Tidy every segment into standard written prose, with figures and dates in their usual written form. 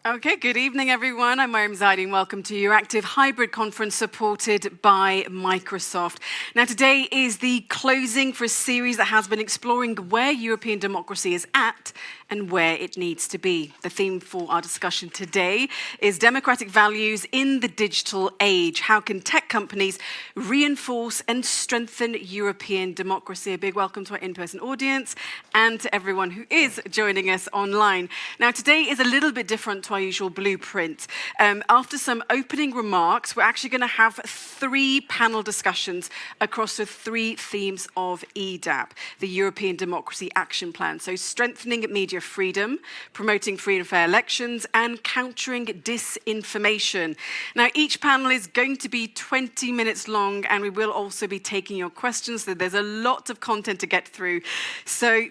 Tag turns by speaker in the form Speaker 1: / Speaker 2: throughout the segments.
Speaker 1: Okay, good evening, everyone. I'm Mariam Zaidi, and welcome to your active hybrid conference supported by Microsoft. Now, today is the closing for a series that has been exploring where European democracy is at and where it needs to be. The theme for our discussion today is democratic values in the digital age. How can tech companies reinforce and strengthen European democracy? A big welcome to our in-person audience and to everyone who is joining us online. Now, today is a little bit different to our usual blueprint. After some opening remarks, we're actually going to have 3 panel discussions across the 3 themes of EDAP, the European Democracy Action Plan. So strengthening media freedom, promoting free and fair elections, and countering disinformation. Now, each panel is going to be 20 minutes long, and we will also be taking your questions. So there's a lot of content to get through.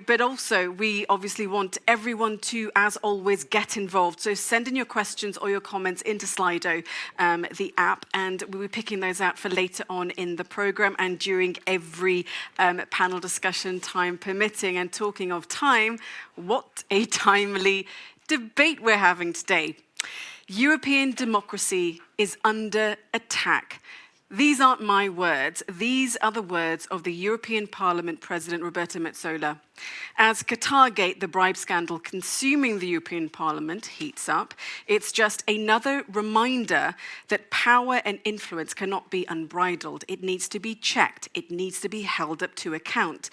Speaker 1: But also, we obviously want everyone to, as always, get involved. So send in your questions or your comments into Slido, the app, and we'll be picking those out for later on in the program and during every panel discussion, time permitting. And talking of time, what a timely debate we're having today. European democracy is under attack. These aren't my words. These are the words of the European Parliament President Roberta Metsola. As Qatargate, the bribe scandal consuming the European Parliament, heats up, it's just another reminder that power and influence cannot be unbridled. It needs to be checked. It needs to be held up to account.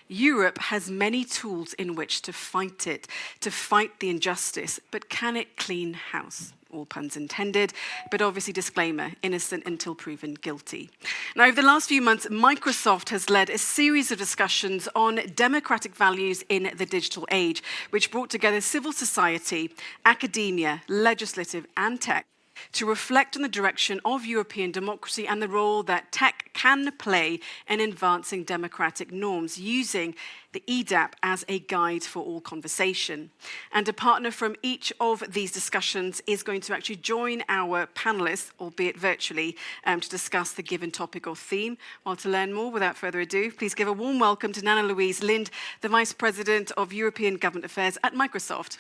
Speaker 1: Europe has many tools in which to fight it, to fight the injustice, but can it clean house? All puns intended, but obviously disclaimer, innocent until proven guilty. Now, over the last few months, Microsoft has led a series of discussions on democratic values in the digital age, which brought together civil society, academia, legislative, and tech to reflect on the direction of European democracy and the role that tech can play in advancing democratic norms, using the EDAP as a guide for all conversation. And a partner from each of these discussions is going to actually join our panelists, albeit virtually, to discuss the given topic or theme. Well, to learn more, without further ado, please give a warm welcome to Nana Louise Lind, the Vice President of European Government Affairs at Microsoft.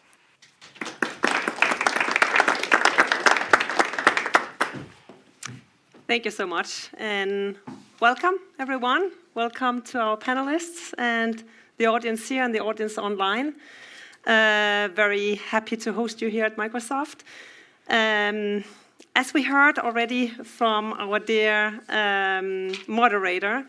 Speaker 2: Thank you so much, and welcome, everyone. Welcome to our panelists and the audience here and the audience online. Very happy to host you here at Microsoft. As we heard already from our dear moderator,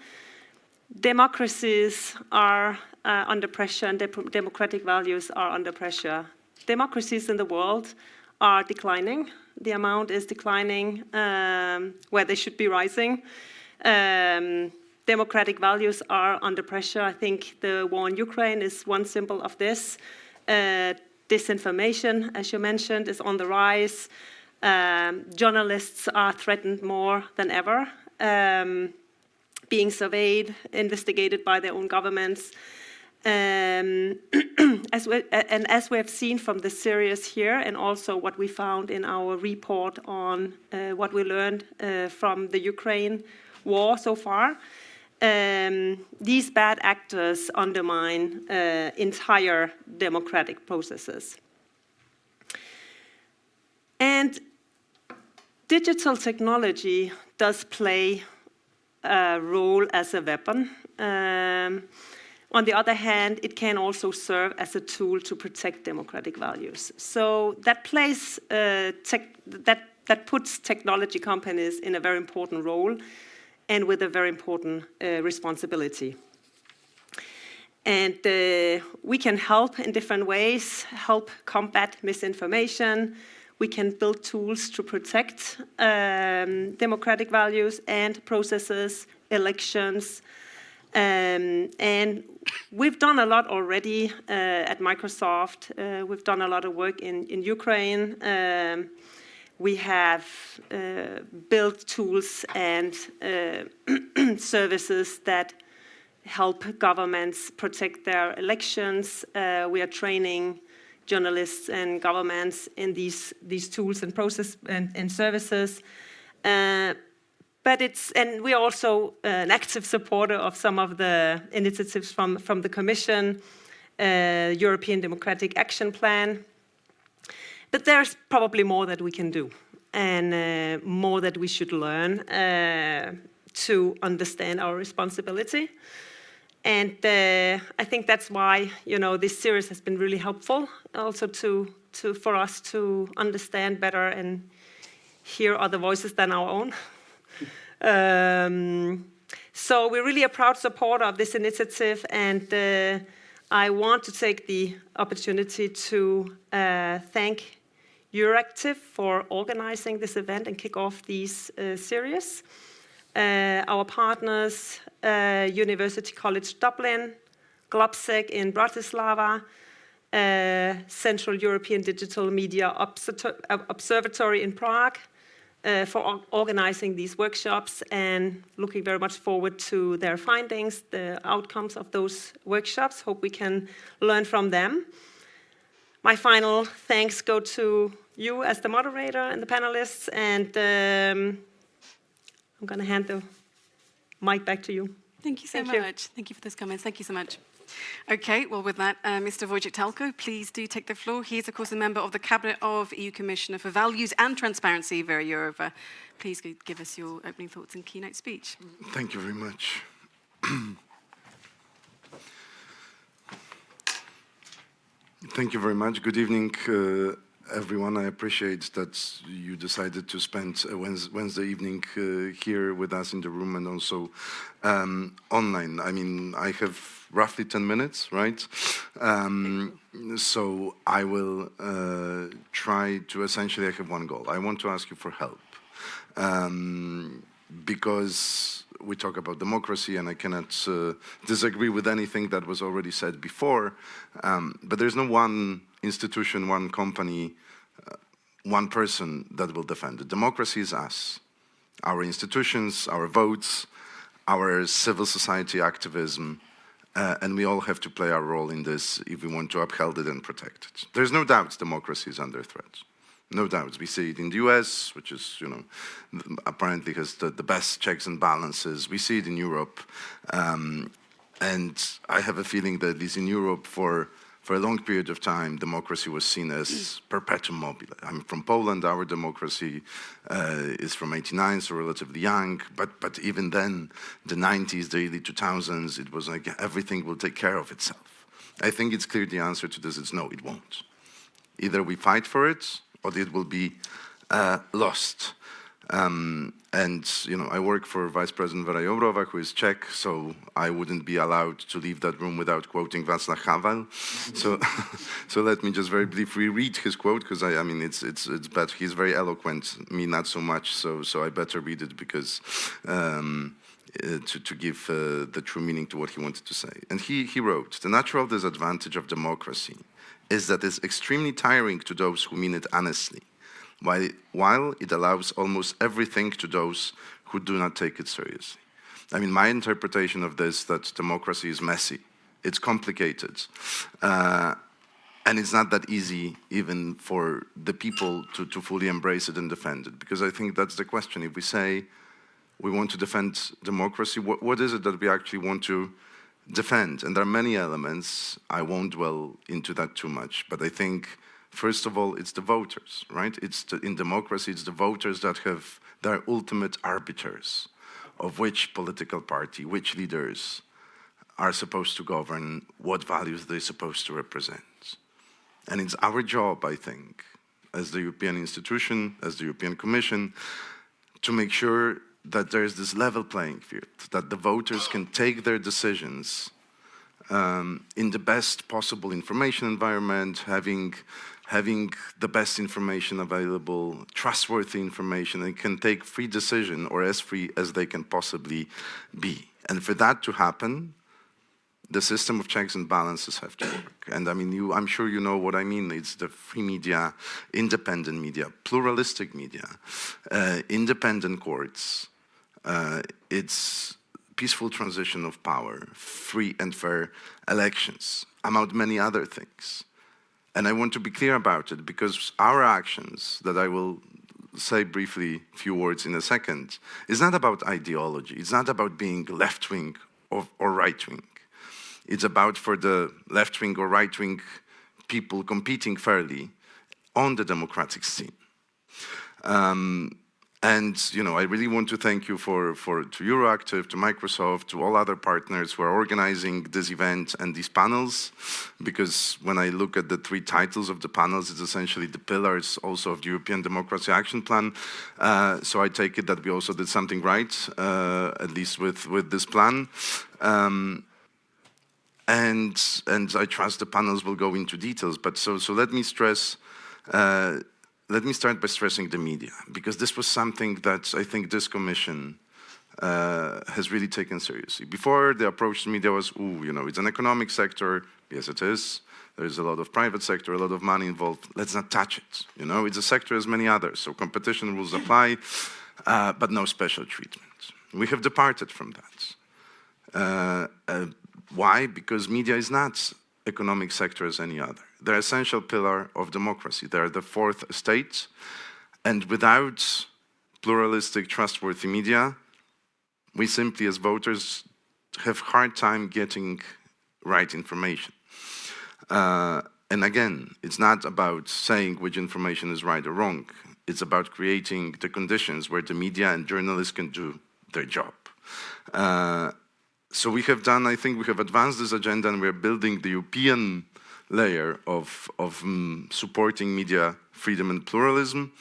Speaker 2: democracies are under pressure and democratic values are under pressure. Democracies in the world are declining. The amount is declining where they should be rising. Democratic values are under pressure. I think the war in Ukraine is one symbol of this. Disinformation, as you mentioned, is on the rise. Journalists are threatened more than ever, being surveyed, investigated by their own governments. As we have seen from the series here, and also what we found in our report on what we learned from the Ukraine war so far, these bad actors undermine entire democratic processes. And digital technology does play a role as a weapon. On the other hand, it can also serve as a tool to protect democratic values. So that plays that puts technology companies in a very important role and with a very important responsibility. And we can help in different ways, help combat misinformation. We can build tools to protect democratic values and processes, elections. And we've done a lot already at Microsoft. We've done a lot of work in Ukraine. We have built tools and services that help governments protect their elections. We are training journalists and governments in these tools and process and services. And we're also an active supporter of some of the initiatives from the Commission, European Democratic Action Plan. But there's probably more that we can do, and more that we should learn to understand our responsibility. And I think that's why, this series has been really helpful, also for us to understand better and hear other voices than our own. So we're really a proud supporter of this initiative, and I want to take the opportunity to thank Euractiv for organizing this event and kick off these series. Our partners, University College Dublin, Globsec in Bratislava, Central European Digital Media Observatory in Prague, for organizing these workshops, and looking very much forward to their findings, the outcomes of those workshops. Hope we can learn from them. My final thanks go to you as the moderator and the panelists, and I'm going to hand the mic back to you.
Speaker 1: Thank you so much. Thank you for those comments. Thank you so much. Okay, well, with that, Mr. Wojciech Talko, please do take the floor. He is, of course, a member of the Cabinet of EU Commissioner for Values and Transparency, Vera Jourova. Please give us your opening thoughts and keynote speech.
Speaker 3: Thank you very much. Thank you very much. Good evening, everyone. I appreciate that you decided to spend a Wednesday evening here with us in the room and also online. I mean, I have roughly 10 minutes, right? So I will try to essentially, I have one goal. I want to ask you for help. Because we talk about democracy, and I cannot disagree with anything that was already said before, but there's no one institution, one company, one person that will defend it. Democracy is us, our institutions, our votes, our civil society activism, and we all have to play our role in this if we want to uphold it and protect it. There's no doubt democracy is under threat. No doubt. We see it in the US, which is, apparently has the best checks and balances. We see it in Europe. And I have a feeling that at least in Europe, for a long period of time, democracy was seen as perpetuum mobile. I'm from Poland. Our democracy is from '89, so relatively young. But even then, the 90s, the early 2000s, it was like everything will take care of itself. I think it's clear the answer to this is no, it won't. Either we fight for it, or it will be lost. I work for Vice President Vera Jourova, who is Czech, so I wouldn't be allowed to leave that room without quoting Václav Havel. So let me just very briefly read his quote, because I mean it's bad. He's very eloquent, me not so much. So I better read it because to give the true meaning to what he wanted to say. And he wrote, "The natural disadvantage of democracy is that it's extremely tiring to those who mean it honestly, while it allows almost everything to those who do not take it seriously." I mean, my interpretation of this, that democracy is messy, it's complicated, and it's not that easy even for the people to fully embrace it and defend it, because I think that's the question. If we say we want to defend democracy, what is it that we actually want to defend? And there are many elements. I won't dwell into that too much, but I think, first of all, it's the voters, right? In democracy, it's the voters that have their ultimate arbiters of which political party, which leaders are supposed to govern, what values they're supposed to represent. And it's our job, I think, as the European institution, as the European Commission, to make sure that there's this level playing field, that the voters can take their decisions in the best possible information environment, having the best information available, trustworthy information, and can take free decision, or as free as they can possibly be. And for that to happen, the system of checks and balances have to work. And I mean, I'm sure you know what I mean. It's the free media, independent media, pluralistic media, independent courts. It's peaceful transition of power, free and fair elections, among many other things. And I want to be clear about it, because our actions, that I will say briefly a few words in a second, is not about ideology. It's not about being left-wing or right-wing. It's about, for the left-wing or right-wing people competing fairly on the democratic scene. And I really want to thank you to Euroactive, to Microsoft, to all other partners who are organizing this event and these panels, because when I look at the 3 titles of the panels, it's essentially the pillars also of the European Democracy Action Plan. So I take it that we also did something right, at least with this plan. And I trust the panels will go into details. But so let me stress. Let me start by stressing the media, because this was something that I think this commission has really taken seriously. Before, the approach to media was, it's an economic sector. Yes, it is. There's a lot of private sector, a lot of money involved. Let's not touch it. It's a sector as many others, so competition rules apply, but no special treatment. We have departed from that. Why? Because media is not economic sector as any other. They're an essential pillar of democracy. They're the 4th estate, and without pluralistic, trustworthy media, we simply, as voters, have a hard time getting right information. And again, it's not about saying which information is right or wrong. It's about creating the conditions where the media and journalists can do their job. So we have done, I think we have advanced this agenda, and we're building the European layer of supporting media freedom and pluralism.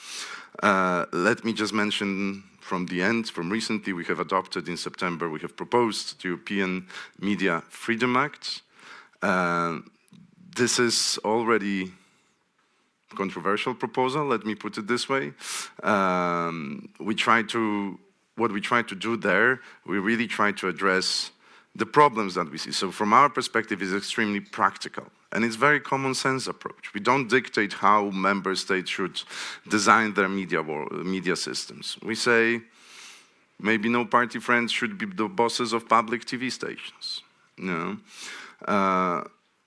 Speaker 3: Let me just mention from recently, we have adopted in September, we have proposed the European Media Freedom Act. This is already a controversial proposal, let me put it this way. What we try to do there, we really try to address the problems that we see. So from our perspective, it's extremely practical. And it's a very common sense approach. We don't dictate how member states should design their media systems. We say maybe no party friends should be the bosses of public TV stations.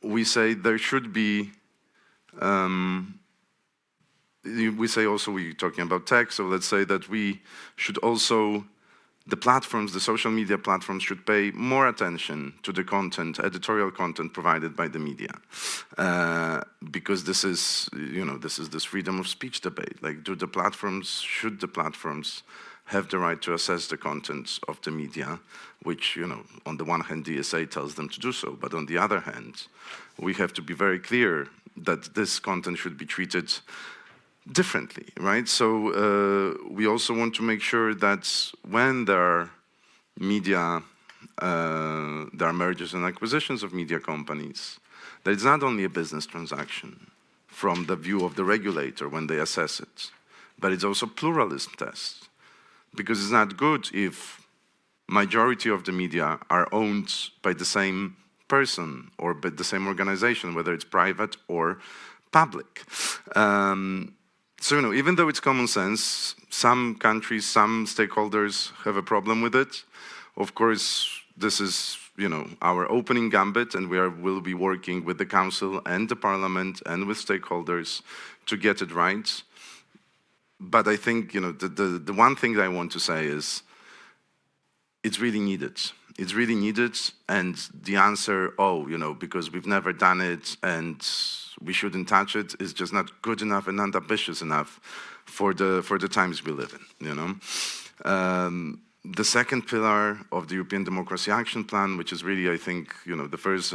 Speaker 3: We say there should be, we say also we're talking about tech, so let's say that we should also, the platforms, the social media platforms should pay more attention to the content, editorial content provided by the media. Because this is, this freedom of speech debate. Like, should the platforms have the right to assess the content of the media, which, on the one hand, DSA tells them to do so, but on the other hand, we have to be very clear that this content should be treated differently, right? So we also want to make sure that when there are mergers and acquisitions of media companies, that it's not only a business transaction from the view of the regulator when they assess it, but it's also pluralism test. Because it's not good if majority of the media are owned by the same person or by the same organization, whether it's private or public. So, even though it's common sense, some countries, some stakeholders have a problem with it. Of course, this is, our opening gambit, and will be working with the Council and the Parliament and with stakeholders to get it right. But I think, the one thing that I want to say is it's really needed. It's really needed, and the answer, because we've never done it and we shouldn't touch it, is just not good enough and not ambitious enough for the times we live in. The second pillar of the European Democracy Action Plan, which is really, I think, the first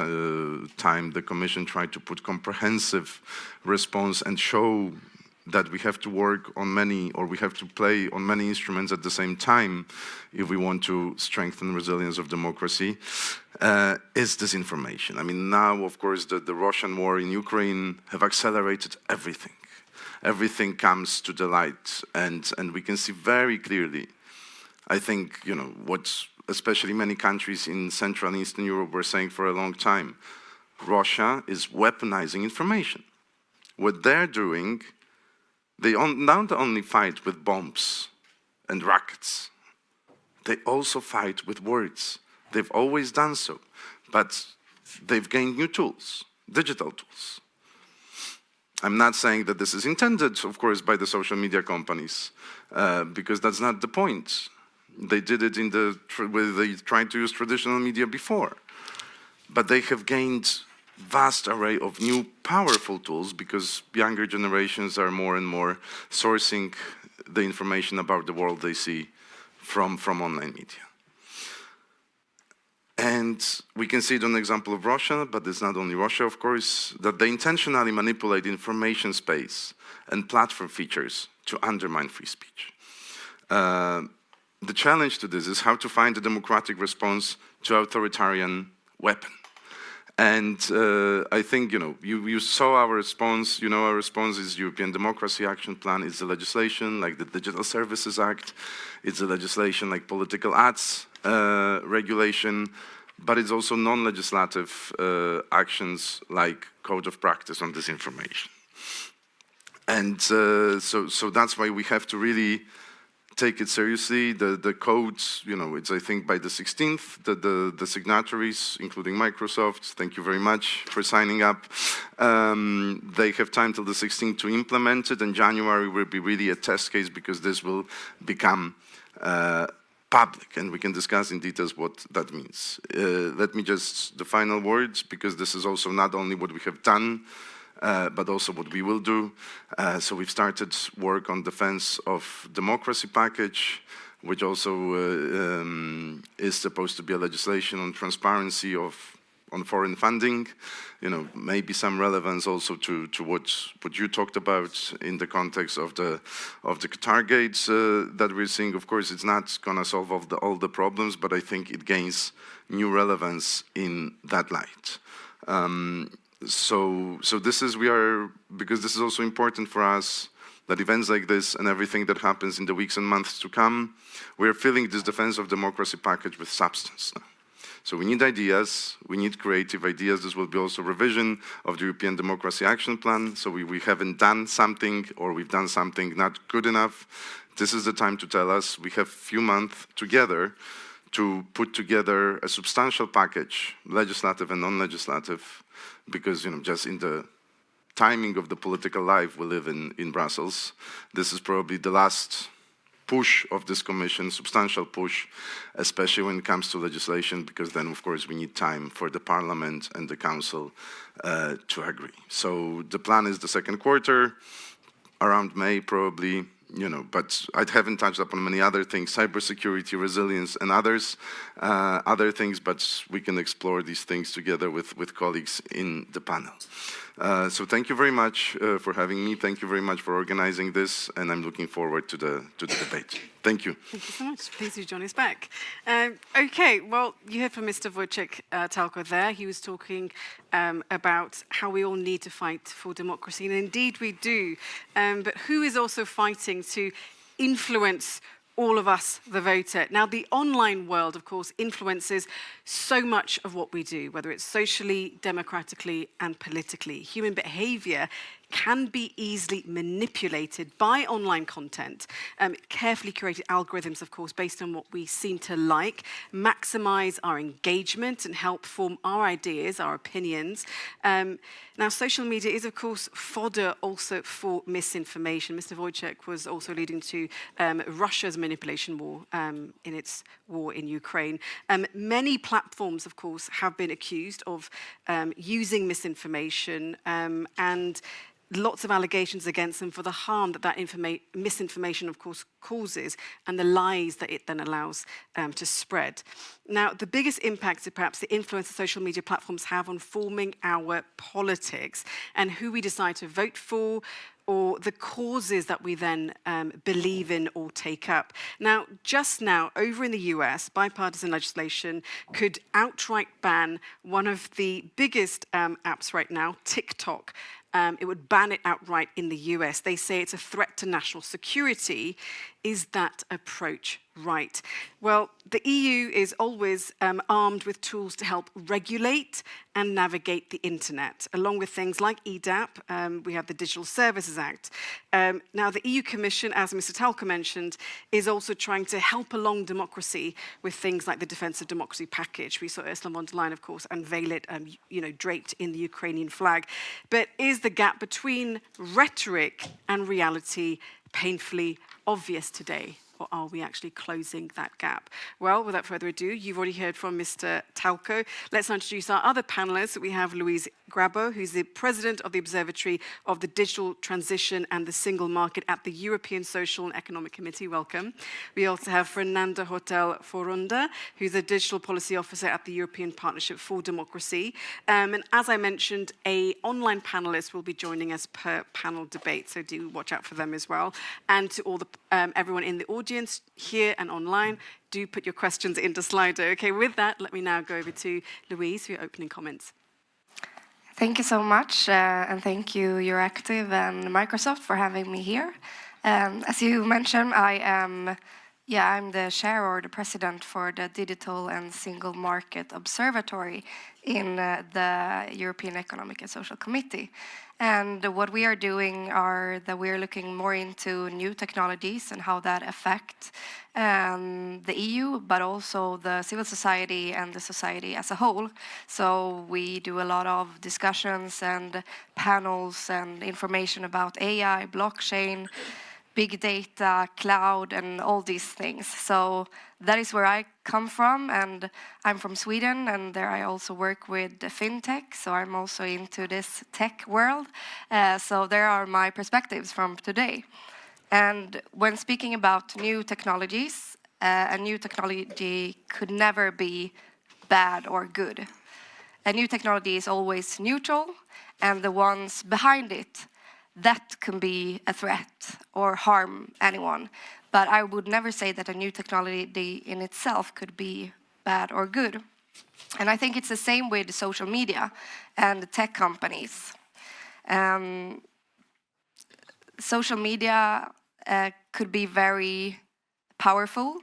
Speaker 3: time the Commission tried to put comprehensive response and show that we have to work on we have to play on many instruments at the same time if we want to strengthen resilience of democracy, is disinformation. I mean, now, of course, the Russian war in Ukraine have accelerated everything. Everything comes to the light, and we can see very clearly, I think, what especially many countries in Central and Eastern Europe were saying for a long time. Russia is weaponizing information. What they're doing, they not only fight with bombs and rockets, they also fight with words. They've always done so, but they've gained new tools, digital tools. I'm not saying that this is intended, of course, by the social media companies, because that's not the point. They did it they tried to use traditional media before, but they have gained vast array of new powerful tools, because younger generations are more and more sourcing the information about the world they see from online media. And we can see it on the example of Russia, but it's not only Russia, of course, that they intentionally manipulate information space and platform features to undermine free speech. The challenge to this is how to find a democratic response to authoritarian weapon. And I think, you saw our response. Our response is European Democracy Action Plan. It's the legislation like the Digital Services Act. It's the legislation like political ads regulation. But it's also non-legislative actions like Code of Practice on Disinformation. And so that's why we have to really take it seriously. The codes, it's, I think, by the 16th, the signatories, including Microsoft, thank you very much for signing up. They have time till the 16th to implement it, and January will be really a test case, because this will become public, and we can discuss in details what that means. Let me just, the final words, because this is also not only what we have done, but also what we will do. So we've started work on defense of democracy package, which also is supposed to be a legislation on transparency on foreign funding. Maybe some relevance also to what you talked about in the context of the targets that we're seeing. Of course, it's not going to solve all the problems, but I think it gains new relevance in that light. So this is, because this is also important for us, that events like this and everything that happens in the weeks and months to come, we're filling this defense of democracy package with substance now. So we need ideas, we need creative ideas. This will be also revision of the European Democracy Action Plan. So we haven't done something, or we've done something not good enough. This is the time to tell us. We have few months together to put together a substantial package, legislative and non-legislative, because just in the timing of the political life we live in Brussels, this is probably the last push of this commission, substantial push, especially when it comes to legislation, because then, of course, we need time for the Parliament and the Council to agree. So the plan is the second quarter, around May probably, but I haven't touched upon many other things, cybersecurity, resilience, and other things, but we can explore these things together with colleagues in the panel. So thank you very much for having me. Thank you very much for organizing this, and I'm looking forward to the debate. Thank you.
Speaker 1: Thank you so much. Please do join us back. Okay, well, you heard from Mr. Wojciech Talko there. He was talking about how we all need to fight for democracy, and indeed we do. But who is also fighting to influence all of us, the voter? Now, the online world, of course, influences so much of what we do, whether it's socially, democratically, and politically. Human behavior can be easily manipulated by online content. Carefully curated algorithms, of course, based on what we seem to like, maximize our engagement and help form our ideas, our opinions. Now, social media is, of course, fodder also for misinformation. Mr. Wojciech was also alluding to Russia's manipulation war in its war in Ukraine. Many platforms, of course, have been accused of using misinformation and lots of allegations against them for the harm that misinformation, of course, causes and the lies that it then allows to spread. Now, the biggest impact is perhaps the influence that social media platforms have on forming our politics and who we decide to vote for, or the causes that we then believe in or take up. Now, just now, over in the US, bipartisan legislation could outright ban one of the biggest apps right now, TikTok. It would ban it outright in the US. They say it's a threat to national security. Is that approach right? Well, the EU is always armed with tools to help regulate and navigate the internet, along with things like EDAP. We have the Digital Services Act. Now, the EU Commission, as Mr. Talko mentioned, is also trying to help along democracy with things like the Defense of Democracy package. We saw Ursula von der Leyen, of course, unveil it, draped in the Ukrainian flag. But is the gap between rhetoric and reality painfully obvious today? or are we actually closing that gap? Well, without further ado, you've already heard from Mr. Talco. Let's now introduce our other panelists. We have Louise Grabo, who's the President of the Observatory of the Digital Transition and the Single Market at the European Social and Economic Committee. Welcome. We also have Fernanda Hotel Foronda, who's a Digital Policy Officer at the European Partnership for Democracy. And as I mentioned, an online panelist will be joining us per panel debate, so do watch out for them as well. And to all the everyone in the audience here and online, do put your questions into Slido. Okay, with that, let me now go over to Louise for your opening comments.
Speaker 4: Thank you so much, and thank you, Euractiv and Microsoft, for having me here. As you mentioned, I'm the chair or the president for the Digital and Single Market Observatory in the European Economic and Social Committee. And what we are doing are that we are looking more into new technologies and how that affect the EU, but also the civil society and the society as a whole. So we do a lot of discussions and panels and information about AI, blockchain, big data, cloud, and all these things. So that is where I come from, and I'm from Sweden, and there I also work with fintech, so I'm also into this tech world. So there are my perspectives from today. And when speaking about new technologies, a new technology could never be bad or good. A new technology is always neutral, and the ones behind it, that can be a threat or harm anyone. But I would never say that a new technology in itself could be bad or good. And I think it's the same with social media and tech companies. Social media could be very powerful.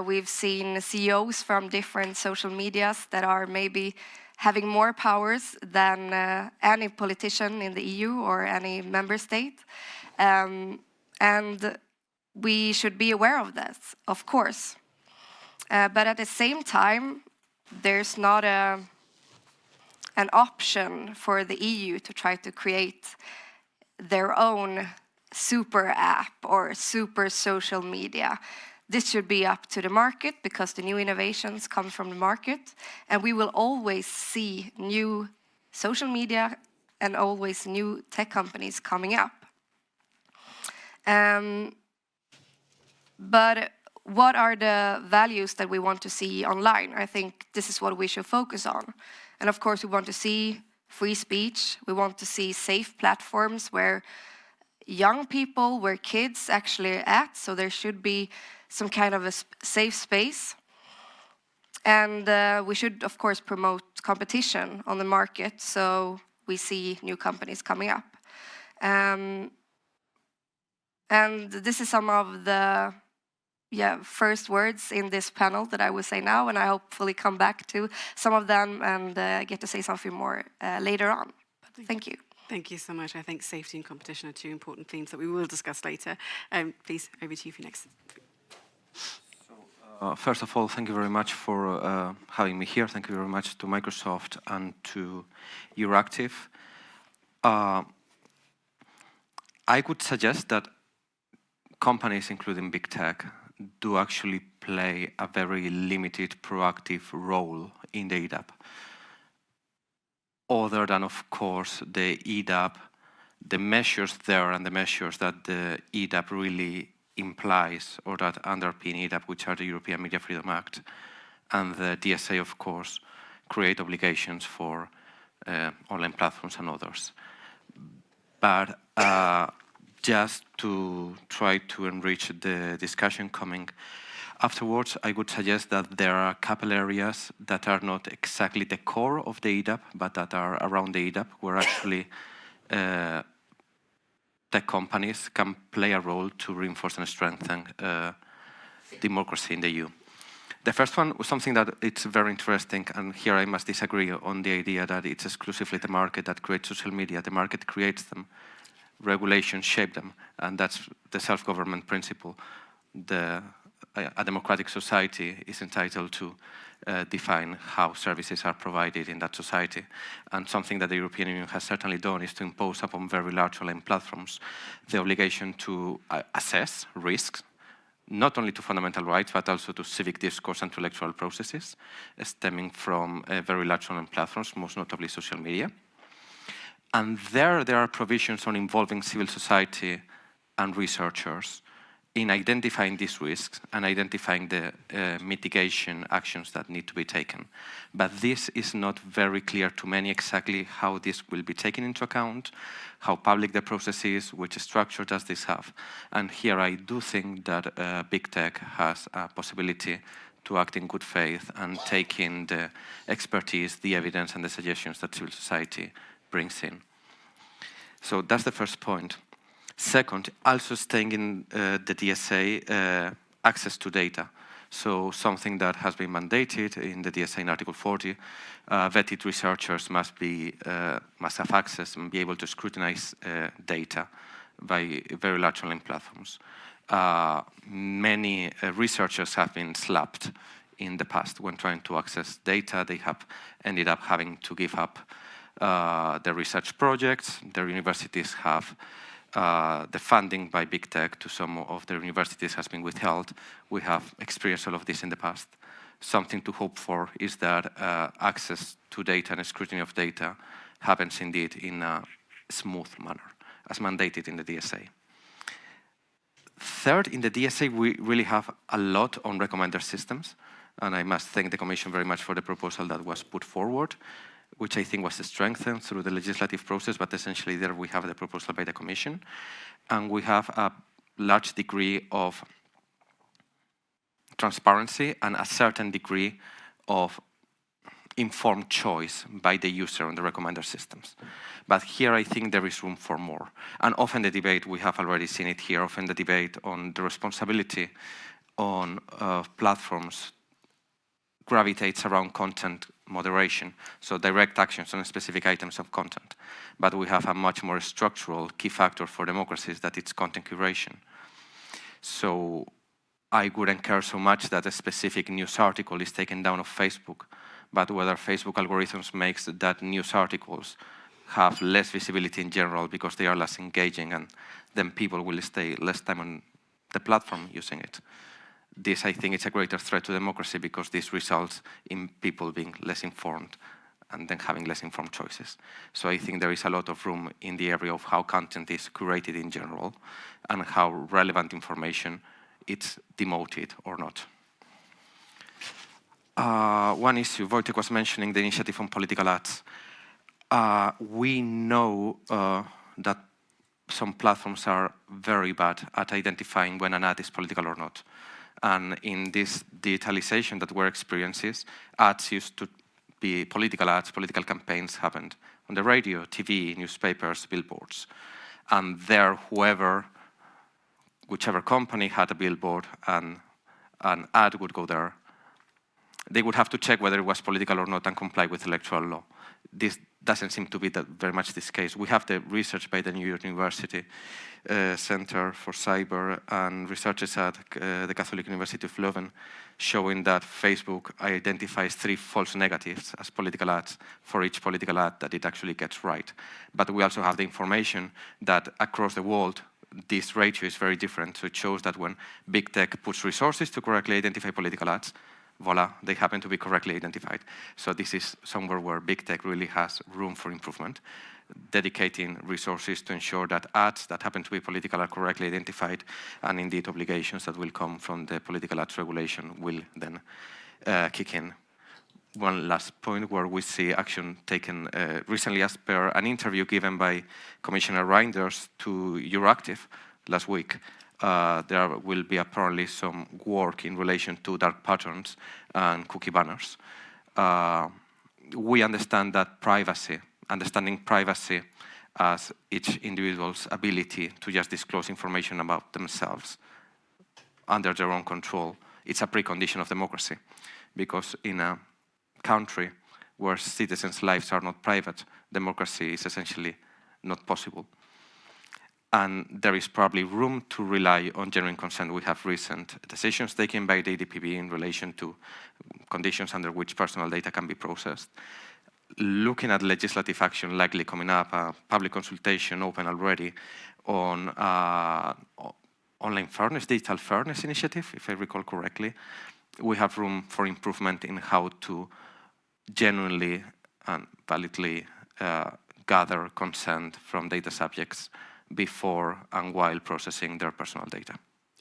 Speaker 4: We've seen CEOs from different social medias that are maybe having more powers than any politician in the EU or any member state. And we should be aware of this, of course. But at the same time, there's not an option for the EU to try to create their own super app or super social media. This should be up to the market because the new innovations come from the market, and we will always see new social media and always new tech companies coming up. But what are the values that we want to see online? I think this is what we should focus on. And of course, we want to see free speech. We want to see safe platforms where young people, where kids actually are at, so there should be some kind of a safe space. And we should, of course, promote competition on the market so we see new companies coming up. And this is some of the first words in this panel that I will say now, and I hopefully come back to some of them and get to say something more later on. But thank you.
Speaker 1: Thank you so much. I think safety and competition are two important themes that we will discuss later. Please, over to you for next.
Speaker 5: First of all, thank you very much for having me here. Thank you very much to Microsoft and to Euractiv. I would suggest that companies, including big tech, do actually play a very limited proactive role in the EDAP. Other than, of course, the EDAP, the measures there and the measures that the EDAP really implies or that underpin EDAP, which are the European Media Freedom Act and the DSA, of course, create obligations for online platforms and others. But just to try to enrich the discussion coming afterwards, I would suggest that there are a couple areas that are not exactly the core of the EDAP, but that are around the EDAP, where actually tech companies can play a role to reinforce and strengthen democracy in the EU. The first one was something that it's very interesting, and here I must disagree on the idea that it's exclusively the market that creates social media. The market creates them, regulations shape them, and that's the self-government principle. A democratic society is entitled to define how services are provided in that society. And something that the European Union has certainly done is to impose upon very large online platforms the obligation to assess risks, not only to fundamental rights, but also to civic discourse and to electoral processes, stemming from very large online platforms, most notably social media. And there are provisions on involving civil society and researchers in identifying these risks and identifying the mitigation actions that need to be taken. But this is not very clear to many exactly how this will be taken into account, how public the process is, which structure does this have. And here I do think that big tech has a possibility to act in good faith and take in the expertise, the evidence, and the suggestions that civil society brings in. So that's the first point. Second, also staying in the DSA, access to data. So something that has been mandated in the DSA in Article 40, vetted researchers must have access and be able to scrutinize data by very large online platforms. Many researchers have been slapped in the past when trying to access data. They have ended up having to give up their research projects. Their universities have the funding by big tech to some of their universities has been withheld. We have experienced all of this in the past. Something to hope for is that access to data and scrutiny of data happens indeed in a smooth manner, as mandated in the DSA. Third, in the DSA, we really have a lot on recommender systems, and I must thank the Commission very much for the proposal that was put forward, which I think was strengthened through the legislative process, but essentially there we have the proposal by the Commission. And we have a large degree of transparency and a certain degree of informed choice by the user on the recommender systems. But here I think there is room for more. And often the debate, we have already seen it here, often the debate on the responsibility on platforms gravitates around content moderation, so direct actions on specific items of content. But we have a much more structural key factor for democracies, that it's content curation. So I wouldn't care so much that a specific news article is taken down off Facebook, but whether Facebook algorithms makes that news articles have less visibility in general because they are less engaging, and then people will stay less time on the platform using it. This, I think, is a greater threat to democracy because this results in people being less informed and then having less informed choices. So I think there is a lot of room in the area of how content is curated in general and how relevant information it's demoted or not. One issue, Wojtek was mentioning the initiative on political ads. We know that some platforms are very bad at identifying when an ad is political or not. And in this digitalization that we're experiencing, ads used to be political ads, political campaigns happened on the radio, TV, newspapers, billboards. And there, whichever company had a billboard and an ad would go there, they would have to check whether it was political or not and comply with electoral law. This doesn't seem to be very much this case. We have the research by the New York University Center for Cyber and researchers at the Catholic University of Leuven showing that Facebook identifies 3 false negatives as political ads for each political ad that it actually gets right. But we also have the information that across the world, this ratio is very different. So it shows that when big tech puts resources to correctly identify political ads, voila, they happen to be correctly identified. So this is somewhere where big tech really has room for improvement, dedicating resources to ensure that ads that happen to be political are correctly identified, and indeed obligations that will come from the political ads regulation will then kick in. One last point where we see action taken recently as per an interview given by Commissioner Reinders to Euractiv last week. There will be apparently some work in relation to dark patterns and cookie banners. We understand that understanding privacy as each individual's ability to just disclose information about themselves under their own control, it's a precondition of democracy. Because in a country where citizens' lives are not private, democracy is essentially not possible. And there is probably room to rely on genuine consent. We have recent decisions taken by the EDAP in relation to conditions under which personal data can be processed. Looking at legislative action likely coming up, public consultation open already on online fairness, digital fairness initiative, if I recall correctly, we have room for improvement in how to genuinely and validly gather consent from data subjects before and while processing their personal data.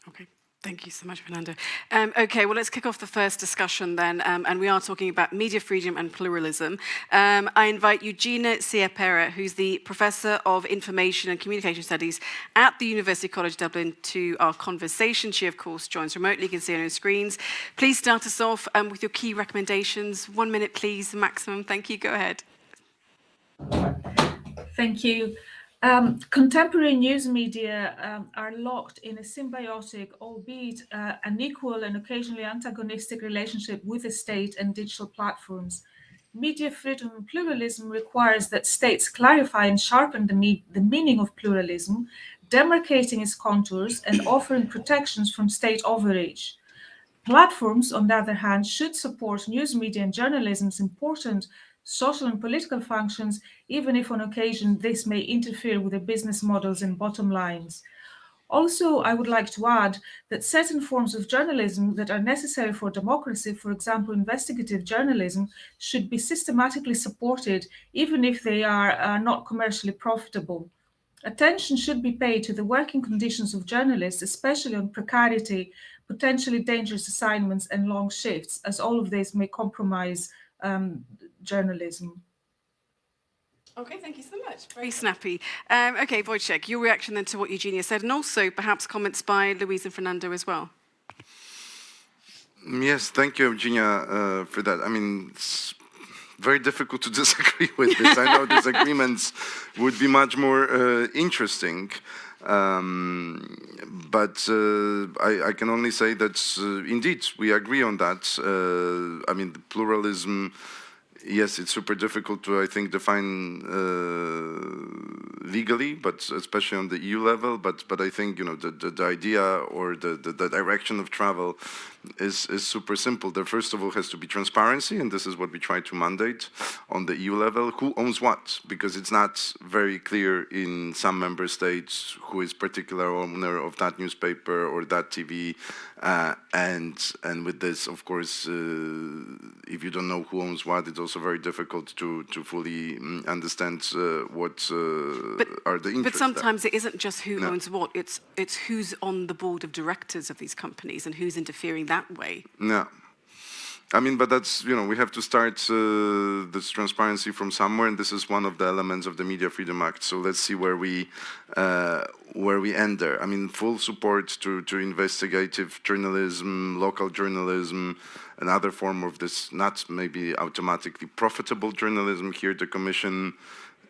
Speaker 1: Okay. Thank you so much, Fernando. Okay, well, let's kick off the first discussion then, and we are talking about media freedom and pluralism. I invite Eugenia Ciapera, who's the Professor of Information and Communication Studies at the University College Dublin, to our conversation. She, of course, joins remotely. You can see on your screens. Please start us off with your key recommendations. 1 minute, please, maximum. Thank you. Go ahead.
Speaker 6: Thank you. Contemporary news media are locked in a symbiotic, albeit unequal and occasionally antagonistic relationship with the state and digital platforms. Media freedom and pluralism requires that states clarify and sharpen the meaning of pluralism, demarcating its contours and offering protections from state overreach. Platforms, on the other hand, should support news media and journalism's important social and political functions, even if on occasion this may interfere with their business models and bottom lines. Also, I would like to add that certain forms of journalism that are necessary for democracy, for example, investigative journalism, should be systematically supported, even if they are not commercially profitable. Attention should be paid to the working conditions of journalists, especially on precarity, potentially dangerous assignments, and long shifts, as all of this may compromise journalism.
Speaker 1: Okay, thank you so much. Very snappy. Okay, Wojciech, your reaction then to what Eugenia said, and also perhaps comments by Louise and Fernando as well.
Speaker 3: Yes, thank you, Eugenia, for that. I mean, it's very difficult to disagree with this. I know disagreements would be much more interesting. But I can only say that indeed we agree on that. I mean, the pluralism, yes, it's super difficult to, I think, define legally, but especially on the EU level. But I think, you know, the idea or the direction of travel is super simple. There first of all has to be transparency, and this is what we try to mandate on the EU level. Who owns what? Because it's not very clear in some member states who is particular owner of that newspaper or that TV. And with this, of course, if you don't know who owns what, it's also very difficult to fully understand what are the interests.
Speaker 1: But sometimes it isn't just who owns what, it's who's on the board of directors of these companies and who's interfering that way.
Speaker 3: Yeah. I mean, but that's, you know, we have to start this transparency from somewhere, and this is one of the elements of the Media Freedom Act. So let's see where we end there. I mean, full support to investigative journalism, local journalism, another form of this, not maybe automatically profitable journalism. Here, the Commission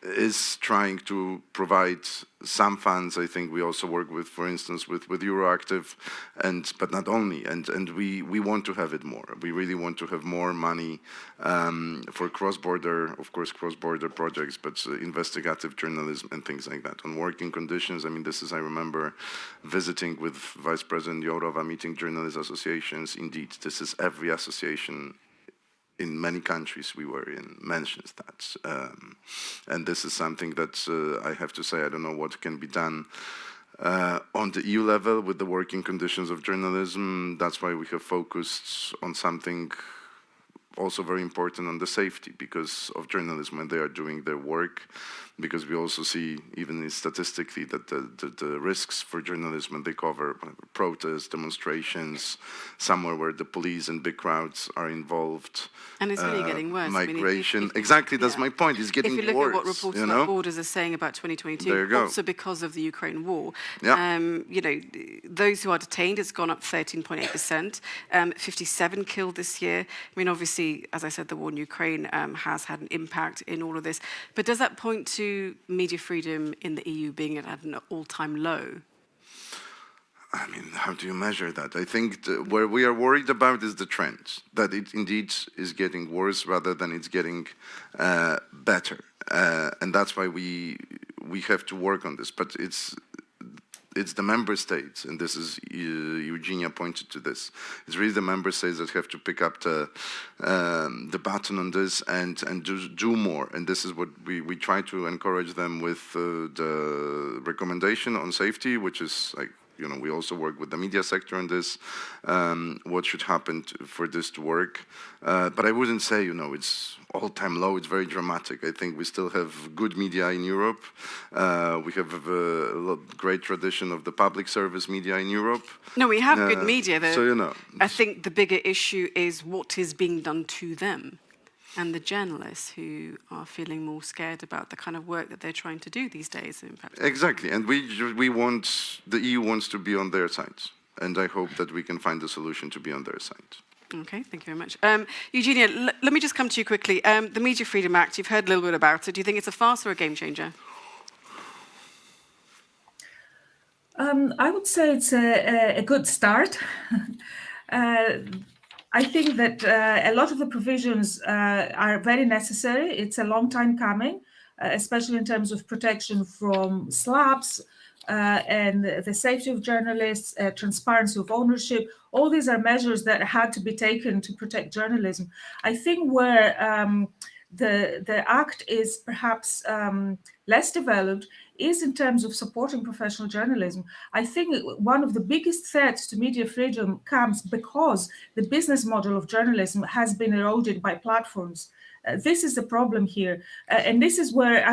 Speaker 3: is trying to provide some funds. I think we also work with, for instance, with Euroactive, but not only. And we want to have it more. We really want to have more money for cross-border, of course, cross-border projects, but investigative journalism and things like that. On working conditions, I mean, this is, I remember visiting with Vice President Jourova, meeting journalist associations. Indeed, this is every association in many countries we were in mentions that. And this is something that I have to say, I don't know what can be done on the EU level with the working conditions of journalism. That's why we have focused on something also very important on the safety because of journalism when they are doing their work, because we also see, even statistically, that the risks for journalism when they cover protests, demonstrations, somewhere where the police and big crowds are involved.
Speaker 1: And it's really getting worse.
Speaker 3: Migration.
Speaker 1: I mean,
Speaker 3: exactly, that's my point. It's getting worse.
Speaker 1: If you look at what Reporters Without Borders are saying about 2022,
Speaker 3: there you go.
Speaker 1: also because of the Ukraine war,
Speaker 3: yeah.
Speaker 1: You know, those who are detained, it's gone up 13.8%, 57 killed this year. I mean, obviously, as I said, the war in Ukraine has had an impact in all of this. But does that point to media freedom in the EU being at an all-time low?
Speaker 3: I mean, how do you measure that? I think where we are worried about is the trend, that it indeed is getting worse rather than it's getting better. And that's why we have to work on this. But it's the member states, and this is, Eugenia pointed to this, it's really the member states that have to pick up the baton on this and do more. And this is what we try to encourage them with the recommendation on safety, which is like, we also work with the media sector on this, what should happen for this to work. But I wouldn't say, it's all-time low, it's very dramatic. I think we still have good media in Europe. We have a great tradition of the public service media in Europe.
Speaker 1: No, we have good media, though.
Speaker 3: So,
Speaker 1: I think the bigger issue is what is being done to them and the journalists who are feeling more scared about the kind of work that they're trying to do these days.
Speaker 3: Exactly, and the EU wants to be on their side, and I hope that we can find a solution to be on their side.
Speaker 1: Okay, thank you very much. Eugenia, let me just come to you quickly. The Media Freedom Act, you've heard a little bit about it. Do you think it's a farce or a game changer?
Speaker 6: I would say it's a good start. I think that a lot of the provisions are very necessary. It's a long time coming, especially in terms of protection from SLAPPs and the safety of journalists, transparency of ownership. All these are measures that had to be taken to protect journalism. I think where the Act is perhaps less developed is in terms of supporting professional journalism. I think one of the biggest threats to media freedom comes because the business model of journalism has been eroded by platforms. This is the problem here. And this is where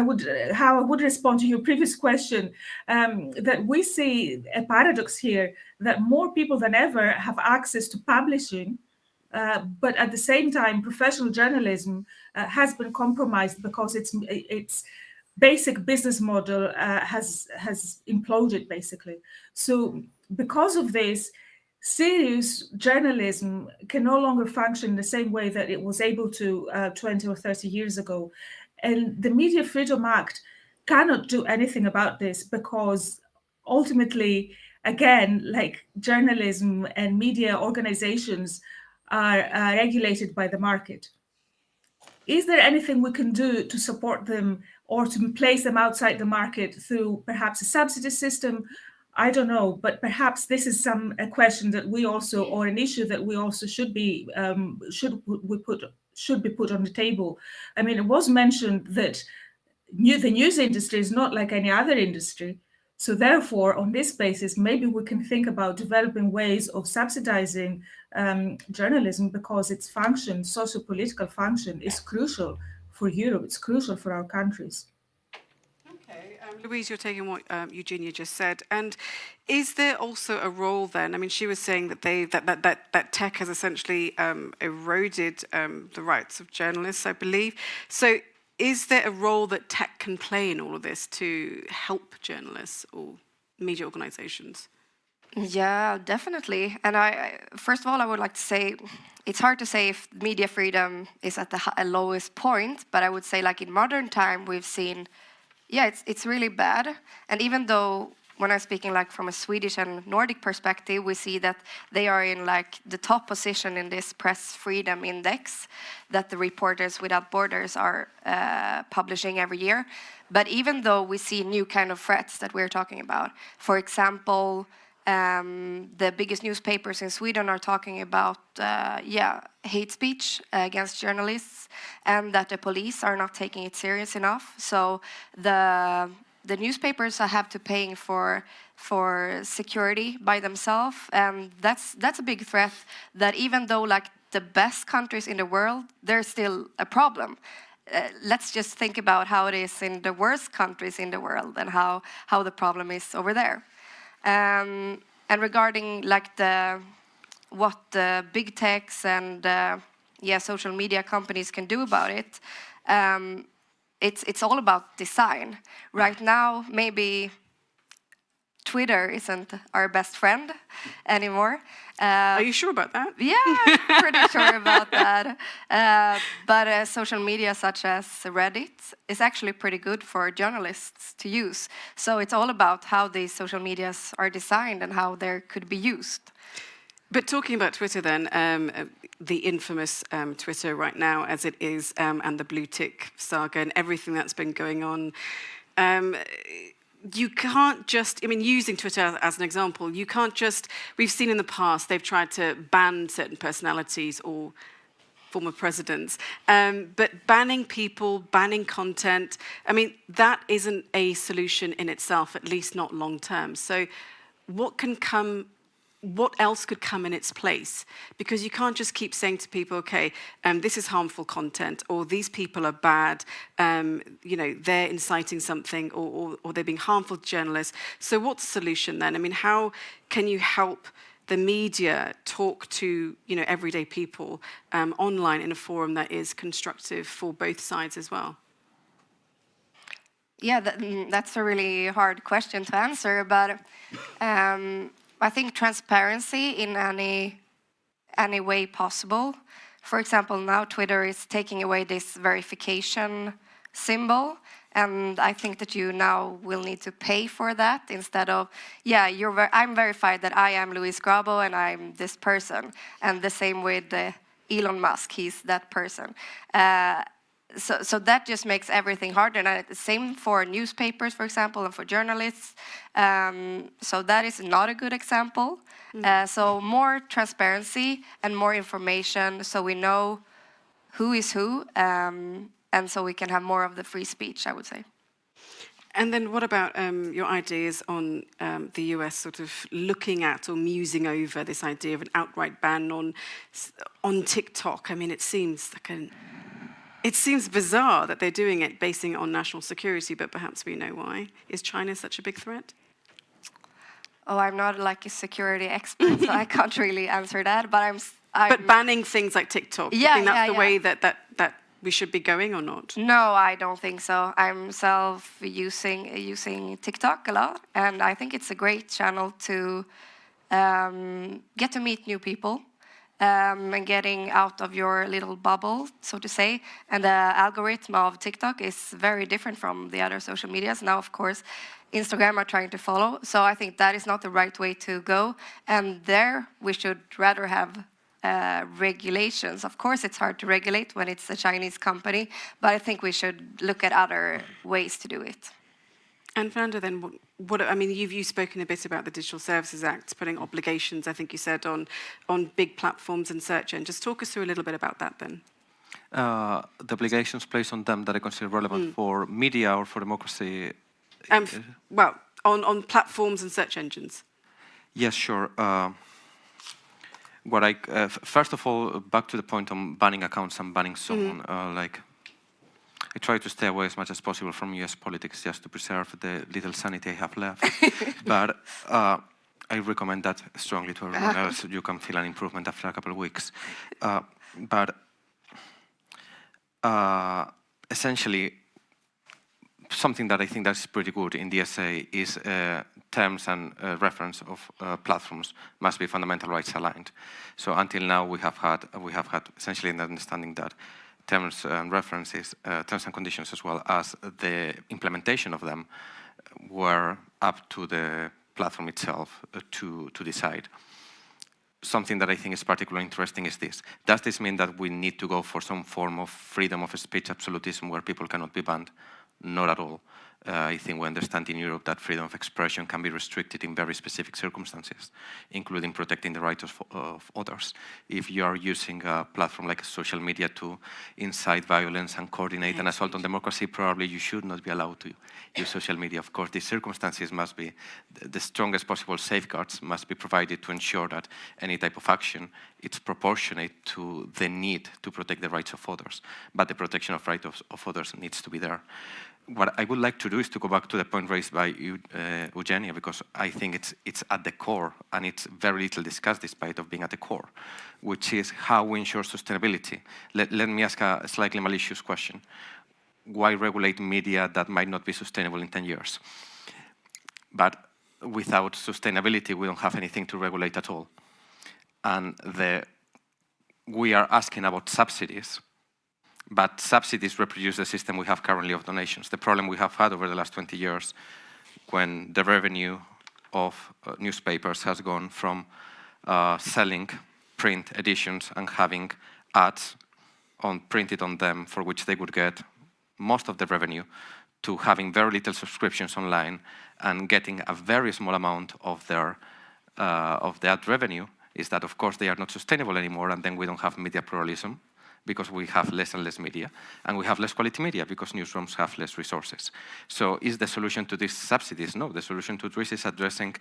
Speaker 6: how I would respond to your previous question, that we see a paradox here, that more people than ever have access to publishing, but at the same time, professional journalism has been compromised because its basic business model has imploded, basically. So because of this, serious journalism can no longer function in the same way that it was able to 20 or 30 years ago. And the Media Freedom Act cannot do anything about this because ultimately, again, like journalism and media organizations are regulated by the market. Is there anything we can do to support them or to place them outside the market through perhaps a subsidy system? I don't know, but perhaps this is a question that we also, or an issue that we also should be put on the table. I mean, it was mentioned that the news industry is not like any other industry. So therefore, on this basis, maybe we can think about developing ways of subsidizing journalism because its function, socio-political function, is crucial for Europe. It's crucial for our countries.
Speaker 1: Okay, Louise, you're taking what Eugenia just said, and is there also a role then? I mean, she was saying that that tech has essentially eroded the rights of journalists, I believe. So, is there a role that tech can play in all of this to help journalists or media organizations?
Speaker 4: Yeah, definitely. And first of all, I would like to say it's hard to say if media freedom is at the lowest point, but I would say like in modern time, we've seen, it's really bad. And even though when I'm speaking like from a Swedish and Nordic perspective, we see that they are in like the top position in this press freedom index that the Reporters Without Borders are publishing every year. But even though we see new kind of threats that we're talking about, for example, the biggest newspapers in Sweden are talking about, hate speech against journalists, and that the police are not taking it serious enough. So the newspapers have to pay for security by themselves, and that's a big threat. That even though like the best countries in the world, there's still a problem. Let's just think about how it is in the worst countries in the world and how the problem is over there. And regarding like what the big techs and social media companies can do about it, it's all about design. Right now, maybe Twitter isn't our best friend anymore.
Speaker 1: Are you sure about that?
Speaker 4: Yeah, I'm pretty sure about that. But social media such as Reddit is actually pretty good for journalists to use. So it's all about how these social medias are designed and how they could be used.
Speaker 1: But talking about Twitter then, the infamous Twitter right now as it is, and the blue tick saga and everything that's been going on, you can't just, using Twitter as an example, you can't just, we've seen in the past, they've tried to ban certain personalities or former presidents, but banning people, banning content, that isn't a solution in itself, at least not long term. So what else could come in its place? Because you can't just keep saying to people, okay, this is harmful content, or these people are bad, they're inciting something, or they're being harmful to journalists. So what's the solution then? I mean, how can you help the media talk to everyday people online in a forum that is constructive for both sides as well?
Speaker 4: Yeah, that's a really hard question to answer, but I think transparency in any way possible. For example, now Twitter is taking away this verification symbol, and I think that you now will need to pay for that instead of, I'm verified that I am Luis Grabo and I'm this person, and the same with Elon Musk, he's that person. So that just makes everything harder. And the same for newspapers, for example, and for journalists. So that is not a good example. So more transparency and more information so we know who is who, and so we can have more of the free speech, I would say.
Speaker 1: And then what about your ideas on the US sort of looking at or musing over this idea of an outright ban on TikTok? I mean, it seems bizarre that they're doing it, basing it on national security, but perhaps we know why. Is China such a big threat?
Speaker 4: Oh, I'm not like a security expert, so I can't really answer that. But
Speaker 1: But banning things like TikTok, do you think that's the way that we should be going or not?
Speaker 4: No, I don't think so. I'm using TikTok a lot, and I think it's a great channel to get to meet new people. And getting out of your little bubble, so to say. And the algorithm of TikTok is very different from the other social medias. Now, of course, Instagram are trying to follow. So I think that is not the right way to go. And there we should rather have regulations. Of course, it's hard to regulate when it's a Chinese company, but I think we should look at other ways to do it.
Speaker 1: And Fernanda, then, you've spoken a bit about the Digital Services Act, putting obligations, I think you said, on big platforms and search engines. Just talk us through a little bit about that then.
Speaker 5: The obligations placed on them that I consider relevant for media or for democracy?
Speaker 1: On platforms and search engines.
Speaker 5: Yes, sure. First of all, back to the point on banning accounts and banning someone, I try to stay away as much as possible from US politics just to preserve the little sanity I have left. But I recommend that strongly to everyone else. You can feel an improvement after a couple of weeks. Essentially, something that I think that's pretty good in the essay is terms and reference of platforms must be fundamental rights aligned. So until now, we have had essentially an understanding that terms and references, terms and conditions, as well as the implementation of them, were up to the platform itself to decide. Something that I think is particularly interesting is this. Does this mean that we need to go for some form of freedom of speech absolutism where people cannot be banned? Not at all. I think we understand in Europe that freedom of expression can be restricted in very specific circumstances, including protecting the rights of others. If you are using a platform like social media to incite violence and coordinate an assault on democracy, probably you should not be allowed to use social media. Of course, these circumstances must be, the strongest possible safeguards must be provided to ensure that any type of action is proportionate to the need to protect the rights of others. But the protection of rights of others needs to be there. What I would like to do is to go back to the point raised by Eugenia, because I think it's at the core, and it's very little discussed despite of being at the core, which is how we ensure sustainability. Let me ask a slightly malicious question. Why regulate media that might not be sustainable in 10 years? But without sustainability, we don't have anything to regulate at all. And we are asking about subsidies, but subsidies reproduce the system we have currently of donations. The problem we have had over the last 20 years, when the revenue of newspapers has gone from selling print editions and having ads printed on them for which they would get most of the revenue, to having very little subscriptions online and getting a very small amount of their of that revenue, is that of course they are not sustainable anymore, and then we don't have media pluralism, because we have less and less media, and we have less quality media because newsrooms have less resources. So is the solution to these subsidies? No, the solution to this is addressing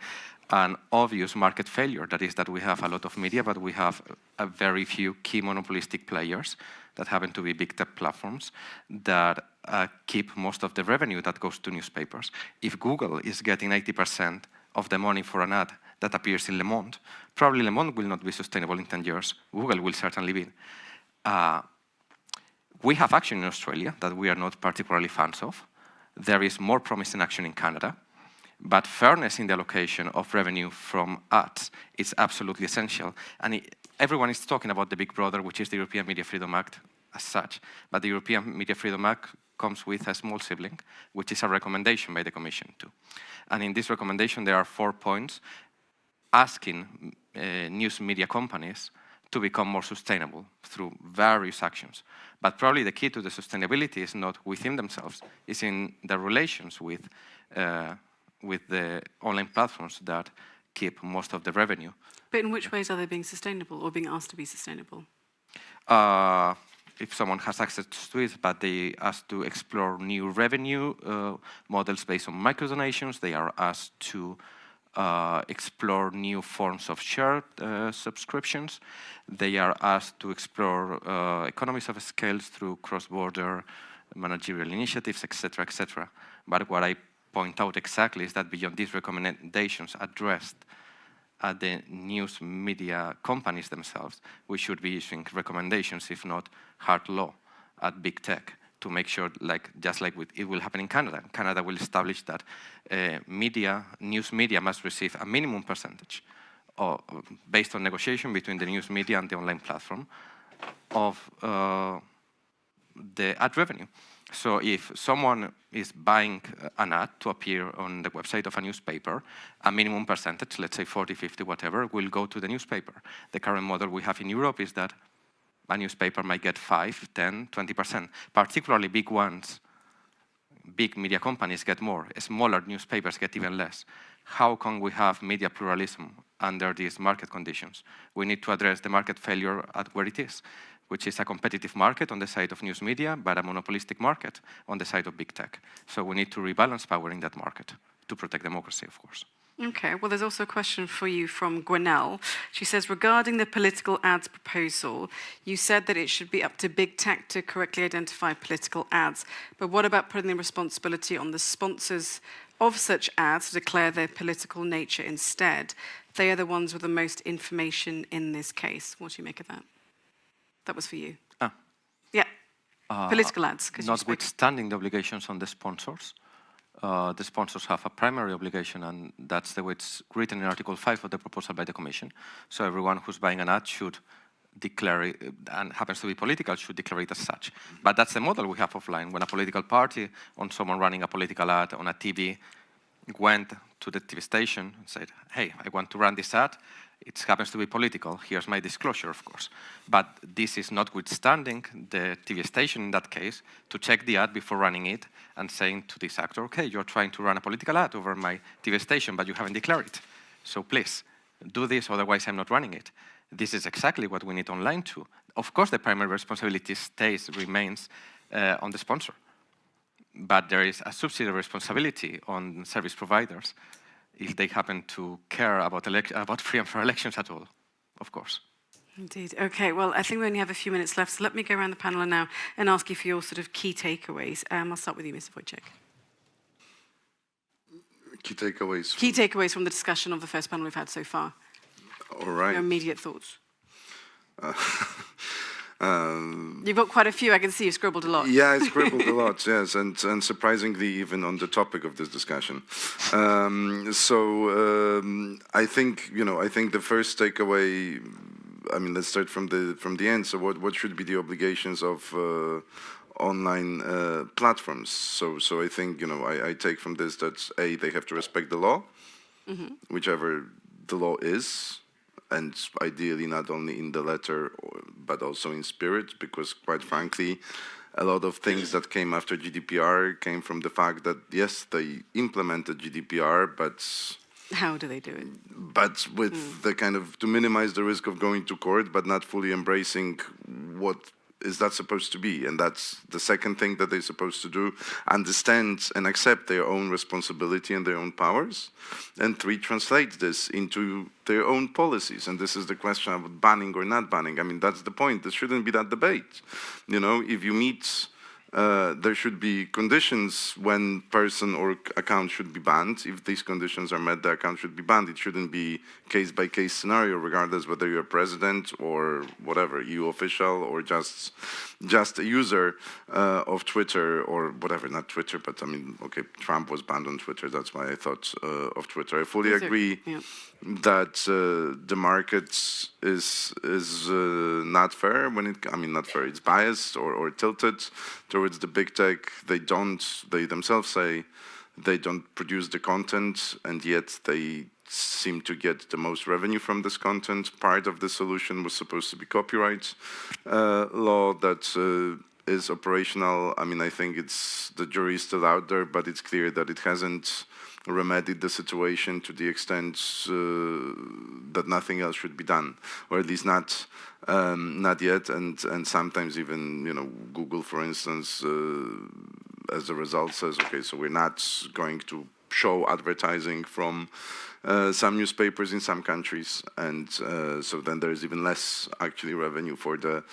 Speaker 5: an obvious market failure. That is that we have a lot of media, but we have a very few key monopolistic players that happen to be big tech platforms that keep most of the revenue that goes to newspapers. If Google is getting 80% of the money for an ad that appears in Le Monde, probably Le Monde will not be sustainable in 10 years. Google will certainly be. We have action in Australia that we are not particularly fans of. There is more promising action in Canada, but fairness in the allocation of revenue from ads is absolutely essential. And everyone is talking about the big brother, which is the European Media Freedom Act as such, but the European Media Freedom Act comes with a small sibling, which is a recommendation by the Commission too. And in this recommendation, there are 4 points asking news media companies to become more sustainable through various actions. But probably the key to the sustainability is not within themselves, it's in the relations with the online platforms that keep most of the revenue.
Speaker 1: But in which ways are they being sustainable or being asked to be sustainable?
Speaker 5: If someone has access to it, but they asked to explore new revenue models based on microdonations, they are asked to explore new forms of shared subscriptions. They are asked to explore economies of scale through cross-border managerial initiatives, etc., etc. But what I point out exactly is that beyond these recommendations addressed at the news media companies themselves, we should be issuing recommendations, if not hard law, at big tech to make sure, just like it will happen in Canada. Canada will establish that news media must receive a minimum percentage based on negotiation between the news media and the online platform of the ad revenue. So if someone is buying an ad to appear on the website of a newspaper, a minimum percentage, let's say 40, 50, whatever, will go to the newspaper. The current model we have in Europe is that a newspaper might get 5, 10, 20%. Particularly big ones, big media companies get more. Smaller newspapers get even less. How can we have media pluralism under these market conditions? We need to address the market failure at where it is, which is a competitive market on the side of news media, but a monopolistic market on the side of big tech. So we need to rebalance power in that market to protect democracy, of course.
Speaker 1: Okay, well, there's also a question for you from Gwenelle. She says, regarding the political ads proposal, you said that it should be up to big tech to correctly identify political ads. But what about putting the responsibility on the sponsors of such ads to declare their political nature instead? They are the ones with the most information in this case. What do you make of that? That was for you. Yeah, political ads.
Speaker 5: Notwithstanding the obligations on the sponsors have a primary obligation, and that's the way it's written in Article 5 of the proposal by the Commission. So everyone who's buying an ad should declare it, and happens to be political, should declare it as such. But that's the model we have offline. When a political party, on someone running a political ad on a TV, went to the TV station and said, hey, I want to run this ad, it happens to be political, here's my disclosure, of course. But this is notwithstanding the TV station, in that case, to check the ad before running it and saying to this actor, okay, you're trying to run a political ad over my TV station, but you haven't declared it. So please, do this, otherwise I'm not running it. This is exactly what we need online too. Of course, the primary responsibility remains on the sponsor. But there is a subsidiary responsibility on service providers if they happen to care about free and fair elections at all, of course.
Speaker 1: Indeed. Okay, well, I think we only have a few minutes left, so let me go around the panel now and ask you for your sort of key takeaways. I'll start with you, Mr. Wojcik.
Speaker 3: Key takeaways.
Speaker 1: Key takeaways from the discussion of the first panel we've had so far.
Speaker 3: All right.
Speaker 1: Your immediate thoughts. You've got quite a few. I can see you scribbled a lot.
Speaker 3: Yeah, I scribbled a lot, yes, and surprisingly even on the topic of this discussion. I think the first takeaway. I mean, let's start from the end. So, what should be the obligations of online platforms? So I think I take from this that they have to respect the law, whichever the law is. And ideally not only in the letter, but also in spirit, because quite frankly, a lot of things that came after GDPR came from the fact that, yes, they implemented GDPR, but...
Speaker 1: How do they do it?
Speaker 3: But with the kind of, to minimize the risk of going to court, but not fully embracing what is that supposed to be? And that's the second thing that they're supposed to do, understand and accept their own responsibility and their own powers. And 3, translate this into their own policies. And this is the question of banning or not banning. I mean, that's the point. There shouldn't be that debate. You know, if you meet, there should be conditions when person or account should be banned. If these conditions are met, the account should be banned. It shouldn't be case-by-case scenario, regardless whether you're president or whatever, EU official or just a user of Twitter or whatever, not Twitter, but I mean, okay, Trump was banned on Twitter. That's why I thought of Twitter. I fully agree that the market is not fair when it, I mean, not fair, it's biased or tilted towards the big tech. They themselves say they don't produce the content, and yet they seem to get the most revenue from this content. Part of the solution was supposed to be copyright law that is operational. I mean, I think it's, the jury is still out there, but it's clear that it hasn't remedied the situation to the extent that nothing else should be done, or at least not yet. And sometimes even, you know, Google, for instance, as a result says, okay, so we're not going to show advertising from some newspapers in some countries, and so then there's even less actually revenue for the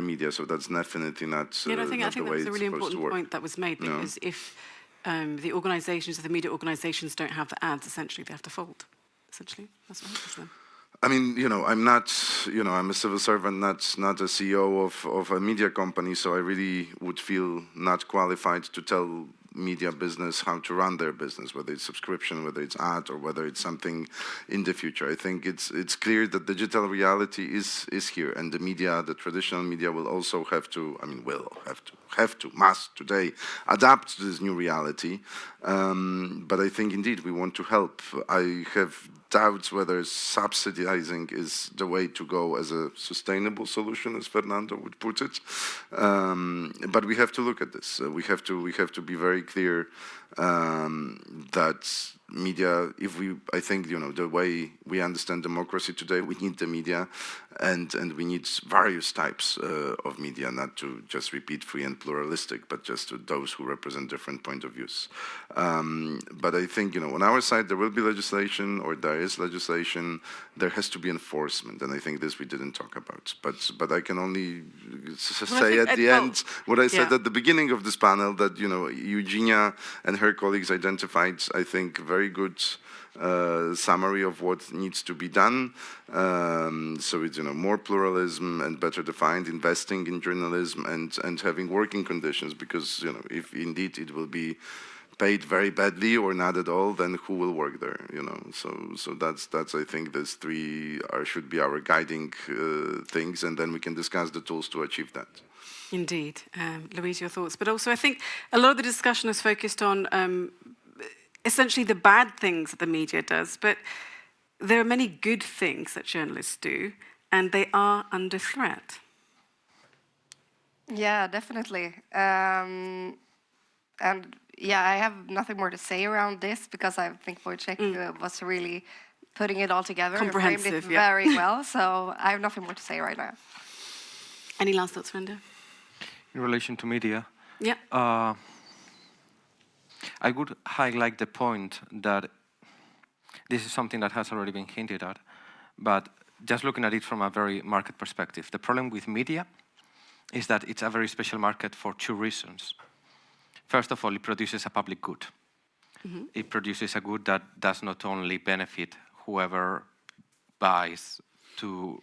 Speaker 3: media. So that's definitely not,
Speaker 1: I think
Speaker 3: not the way
Speaker 1: that's a really
Speaker 3: it's supposed to
Speaker 1: important
Speaker 3: work.
Speaker 1: point that was made, because if the organisations, the media organisations don't have the ads, essentially they have to fold. Essentially, that's what happens then.
Speaker 3: I mean, you know, I'm not, you know, I'm a civil servant, not a CEO of a media company, so I really would feel not qualified to tell media business how to run their business, whether it's subscription, whether it's ad, or whether it's something in the future. I think it's clear that digital reality is here, and the media, the traditional media, will also have to, I mean, must today adapt to this new reality. But I think indeed we want to help. I have doubts whether subsidizing is the way to go as a sustainable solution, as Fernando would put it. But we have to look at this. We have to be very clear that media, I think, you know, the way we understand democracy today, we need the media, and we need various types of media, not to just repeat free and pluralistic, but just to those who represent different point of views. But I think, you know, on our side, there will be legislation, or there is legislation. There has to be enforcement, and I think this we didn't talk about. But I can only say at the end what I said at the beginning of this panel, that, you know, Eugenia and her colleagues identified, I think, very good summary of what needs to be done. So it's, you know, more pluralism and better defined, investing in journalism, and having working conditions, because, you know, if indeed it will be paid very badly or not at all, then who will work there, you know? So that's I think these 3 should be our guiding things, and then we can discuss the tools to achieve that.
Speaker 1: Indeed. Louise, your thoughts? But also I think a lot of the discussion is focused on essentially the bad things that the media does, but there are many good things that journalists do, and they are under threat.
Speaker 4: Yeah, definitely. And yeah, I have nothing more to say around this, because I think Wojciech was really putting it all together and framed it very well. So I have nothing more to say right now.
Speaker 1: Any last thoughts, Renda?
Speaker 5: In relation to media,
Speaker 1: yeah.
Speaker 5: I would highlight the point that this is something that has already been hinted at, but just looking at it from a very market perspective, the problem with media is that it's a very special market for 2 reasons. First of all, it produces a public good. Mm-hmm. It produces a good that does not only benefit whoever pays to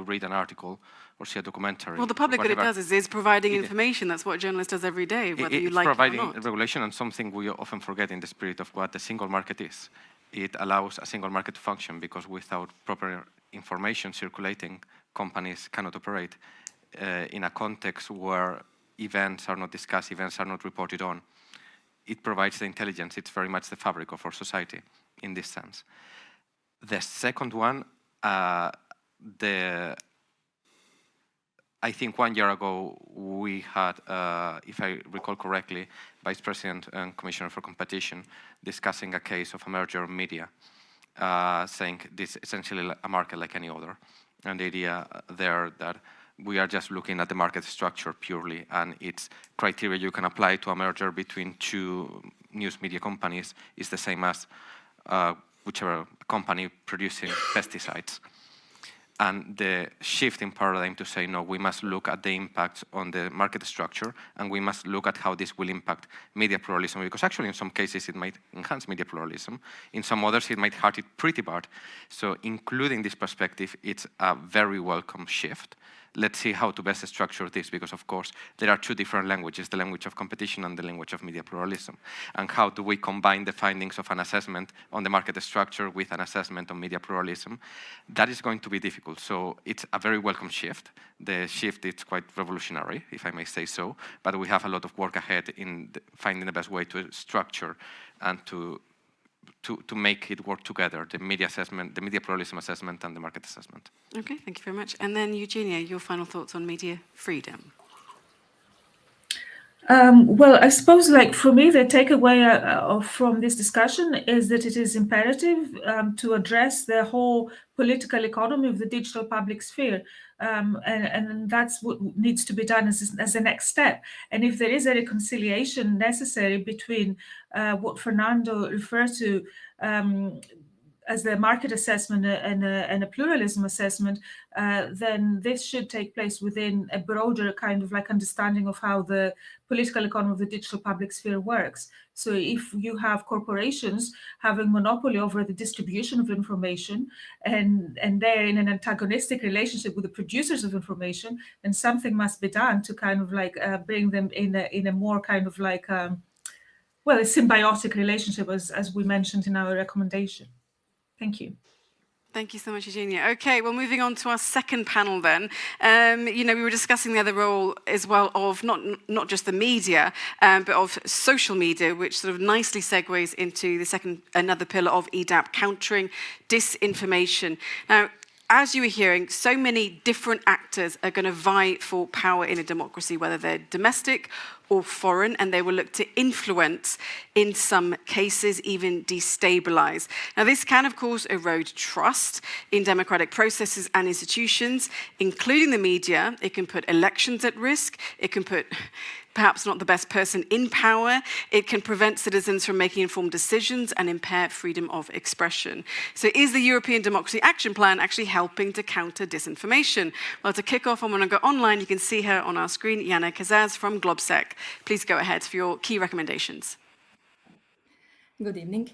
Speaker 5: read an article or see a documentary.
Speaker 1: Well, the public good it does is providing information. That's what a journalist does every day, whether you like it or not. It's
Speaker 5: providing regulation, and something we often forget in the spirit of what the single market is. It allows a single market to function, because without proper information circulating, companies cannot operate in a context where events are not discussed, events are not reported on. It provides the intelligence. It's very much the fabric of our society in this sense. The second one, I think 1 year ago we had, if I recall correctly, Vice President and Commissioner for Competition discussing a case of a merger of media, saying this is essentially a market like any other. And the idea there that We are just looking at the market structure purely, and its criteria you can apply to a merger between two news media companies is the same as whichever company producing pesticides. And the shift in paradigm to say, no, we must look at the impacts on the market structure, and we must look at how this will impact media pluralism, because actually in some cases it might enhance media pluralism, in some others it might hurt it pretty bad. So including this perspective, it's a very welcome shift. Let's see how to best structure this, because of course there are two different languages, the language of competition and the language of media pluralism. And how do we combine the findings of an assessment on the market structure with an assessment on media pluralism? That is going to be difficult. So it's a very welcome shift. The shift is quite revolutionary, if I may say so, but we have a lot of work ahead in finding the best way to structure and to make it work together, the media assessment, the media pluralism assessment and the market assessment.
Speaker 1: Okay, thank you very much. And then Eugenia, your final thoughts on media freedom.
Speaker 6: Well, I suppose, like, for me, the takeaway from this discussion is that it is imperative to address the whole political economy of the digital public sphere. And that's what needs to be done as the next step. And if there is a reconciliation necessary between what Fernando referred to as the market assessment and a pluralism assessment, then this should take place within a broader kind of like understanding of how the political economy of the digital public sphere works. So if you have corporations having monopoly over the distribution of information, and they're in an antagonistic relationship with the producers of information, then something must be done to kind of like bring them in a more kind of like a symbiotic relationship, as we mentioned in our recommendation. Thank you.
Speaker 1: Thank you so much, Eugenia. Okay, well, moving on to our second panel then. We were discussing the other role as well of not just the media, but of social media, which sort of nicely segues into another pillar of EDAP, countering disinformation. Now, as you were hearing, so many different actors are going to vie for power in a democracy, whether they're domestic or foreign, and they will look to influence, in some cases, even destabilize. Now, this can, of course, erode trust in democratic processes and institutions, including the media. It can put elections at risk. It can put perhaps not the best person in power. It can prevent citizens from making informed decisions and impair freedom of expression. So is the European Democracy Action Plan actually helping to counter disinformation? Well, to kick off, I'm going to go online. You can see her on our screen, Jana Kazaz from Globsec. Please go ahead for your key recommendations.
Speaker 7: Good evening.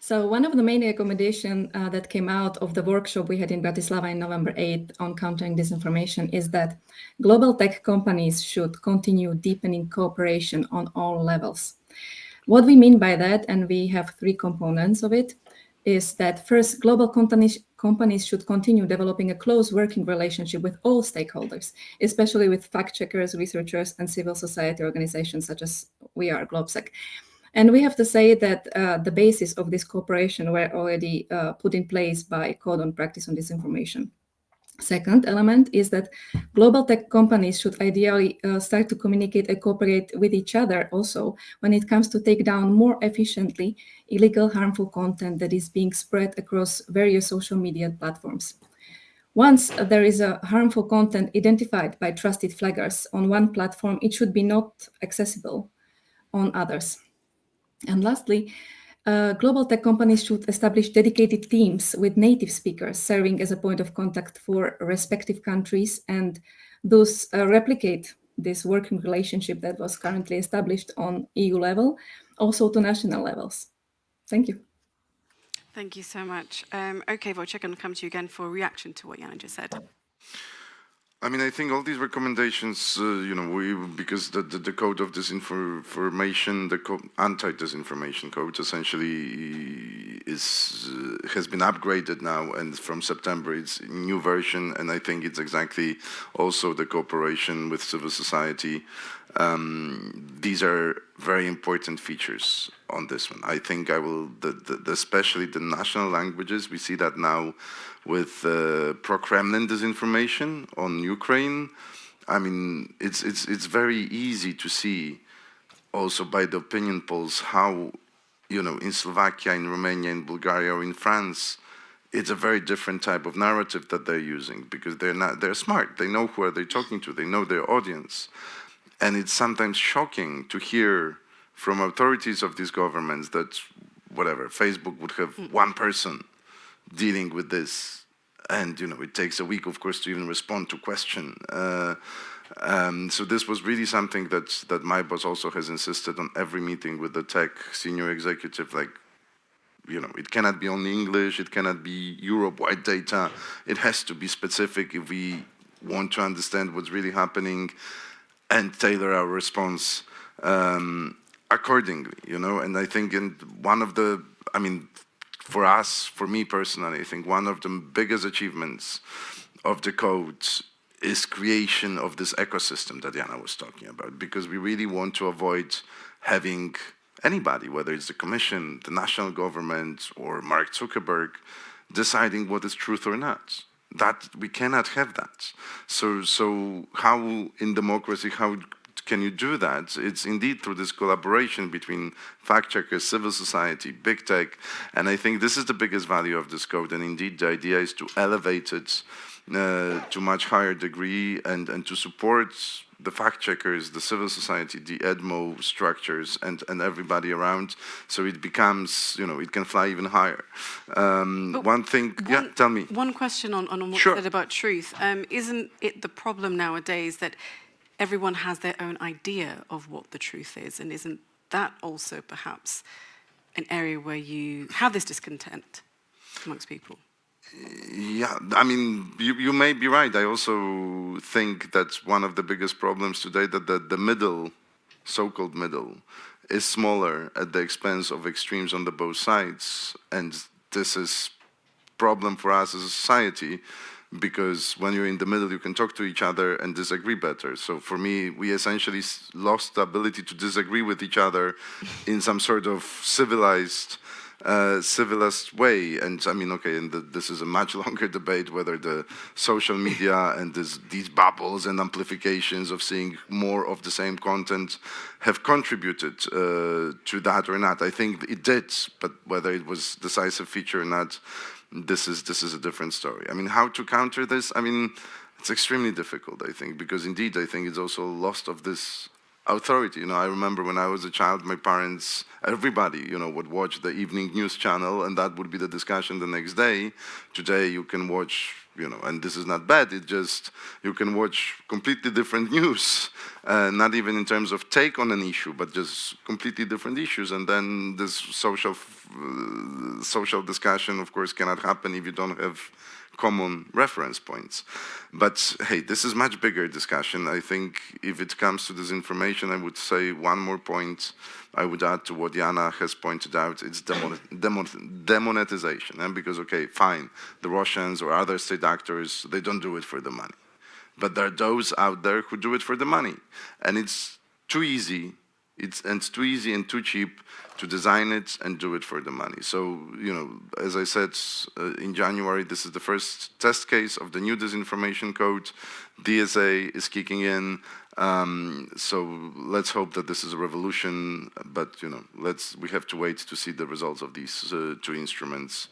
Speaker 7: So one of the main recommendations that came out of the workshop we had in Bratislava in November 8th on countering disinformation is that global tech companies should continue deepening cooperation on all levels. What we mean by that, and we have three components of it, is that first, global companies should continue developing a close working relationship with all stakeholders, especially with fact-checkers, researchers, and civil society organizations such as we are, Globsec. And we have to say that the basis of this cooperation were already put in place by Code on Practice on Disinformation. Second element is that global tech companies should ideally start to communicate and cooperate with each other also when it comes to take down more efficiently illegal, harmful content that is being spread across various social media platforms. Once there is a harmful content identified by trusted flaggers on one platform, it should be not accessible on others. And lastly, global tech companies should establish dedicated teams with native speakers serving as a point of contact for respective countries and thus replicate this working relationship that was currently established on EU level, also to national levels. Thank you.
Speaker 1: Thank you so much. Okay, Wojciech, I'm going to come to you again for a reaction to what Jana just said.
Speaker 3: I mean, I think all these recommendations, because the code of disinformation, the anti-disinformation code, essentially has been upgraded now, and from September it's a new version, and I think it's exactly also the cooperation with civil society. These are very important features on this one. I think especially the national languages, we see that now with pro-Kremlin disinformation on Ukraine. I mean, it's very easy to see also by the opinion polls how, in Slovakia, in Romania, in Bulgaria, or in France, it's a very different type of narrative that they're using, because they're smart. They know who are they talking to. They know their audience. And it's sometimes shocking to hear from authorities of these governments that, whatever, Facebook would have one person dealing with this. And, it takes a week, of course, to even respond to question. So this was really something that my boss also has insisted on every meeting with the tech senior executive, like, it cannot be only English, it cannot be Europe-wide data, it has to be specific if we want to understand what's really happening and tailor our response accordingly, and I think for me personally, I think one of the biggest achievements of the code is creation of this ecosystem that Jana was talking about, because we really want to avoid having anybody, whether it's the Commission, the national government, or Mark Zuckerberg, deciding what is truth or not. That we cannot have that. So how in democracy, how can you do that? It's indeed through this collaboration between fact checkers, civil society, big tech, and I think this is the biggest value of this code. And indeed, the idea is to elevate it to much higher degree and to support the fact checkers, the civil society, the EDMO structures, and everybody around, so it becomes, it can fly even higher. One thing, tell me.
Speaker 1: One question on what
Speaker 3: Sure.
Speaker 1: you said about truth. Isn't it the problem nowadays that everyone has their own idea of what the truth is, and isn't that also perhaps an area where you have this discontent amongst people?
Speaker 3: Yeah, I mean, you may be right. I also think that's one of the biggest problems today, that the middle, so-called middle, is smaller at the expense of extremes on the both sides. And this is a problem for us as a society, because when you're in the middle, you can talk to each other and disagree better. So for me, we essentially lost the ability to disagree with each other in some sort of civilized way. And I mean, okay, and this is a much longer debate whether the social media and these bubbles and amplifications of seeing more of the same content have contributed to that or not. I think it did, but whether it was decisive feature or not, this is a different story. I mean, how to counter this? I mean, it's extremely difficult, I think, because indeed, I think it's also lost of this authority. I remember when I was a child, my parents, everybody, would watch the evening news channel, and that would be the discussion the next day. Today, you can watch, and this is not bad, it just, you can watch completely different news, not even in terms of take on an issue, but just completely different issues. And then this social discussion, of course, cannot happen if you don't have common reference points. But hey, this is much bigger discussion. I think if it comes to disinformation, I would say one more point I would add to what Jana has pointed out. It's demonetization. And because, okay, fine, the Russians or other state actors, they don't do it for the money. But there are those out there who do it for the money. And it's too easy. It's too easy and too cheap to design it and do it for the money. So, as I said, in January, this is the first test case of the new disinformation code. DSA is kicking in. So let's hope that this is a revolution, but, we have to wait to see the results of these two instruments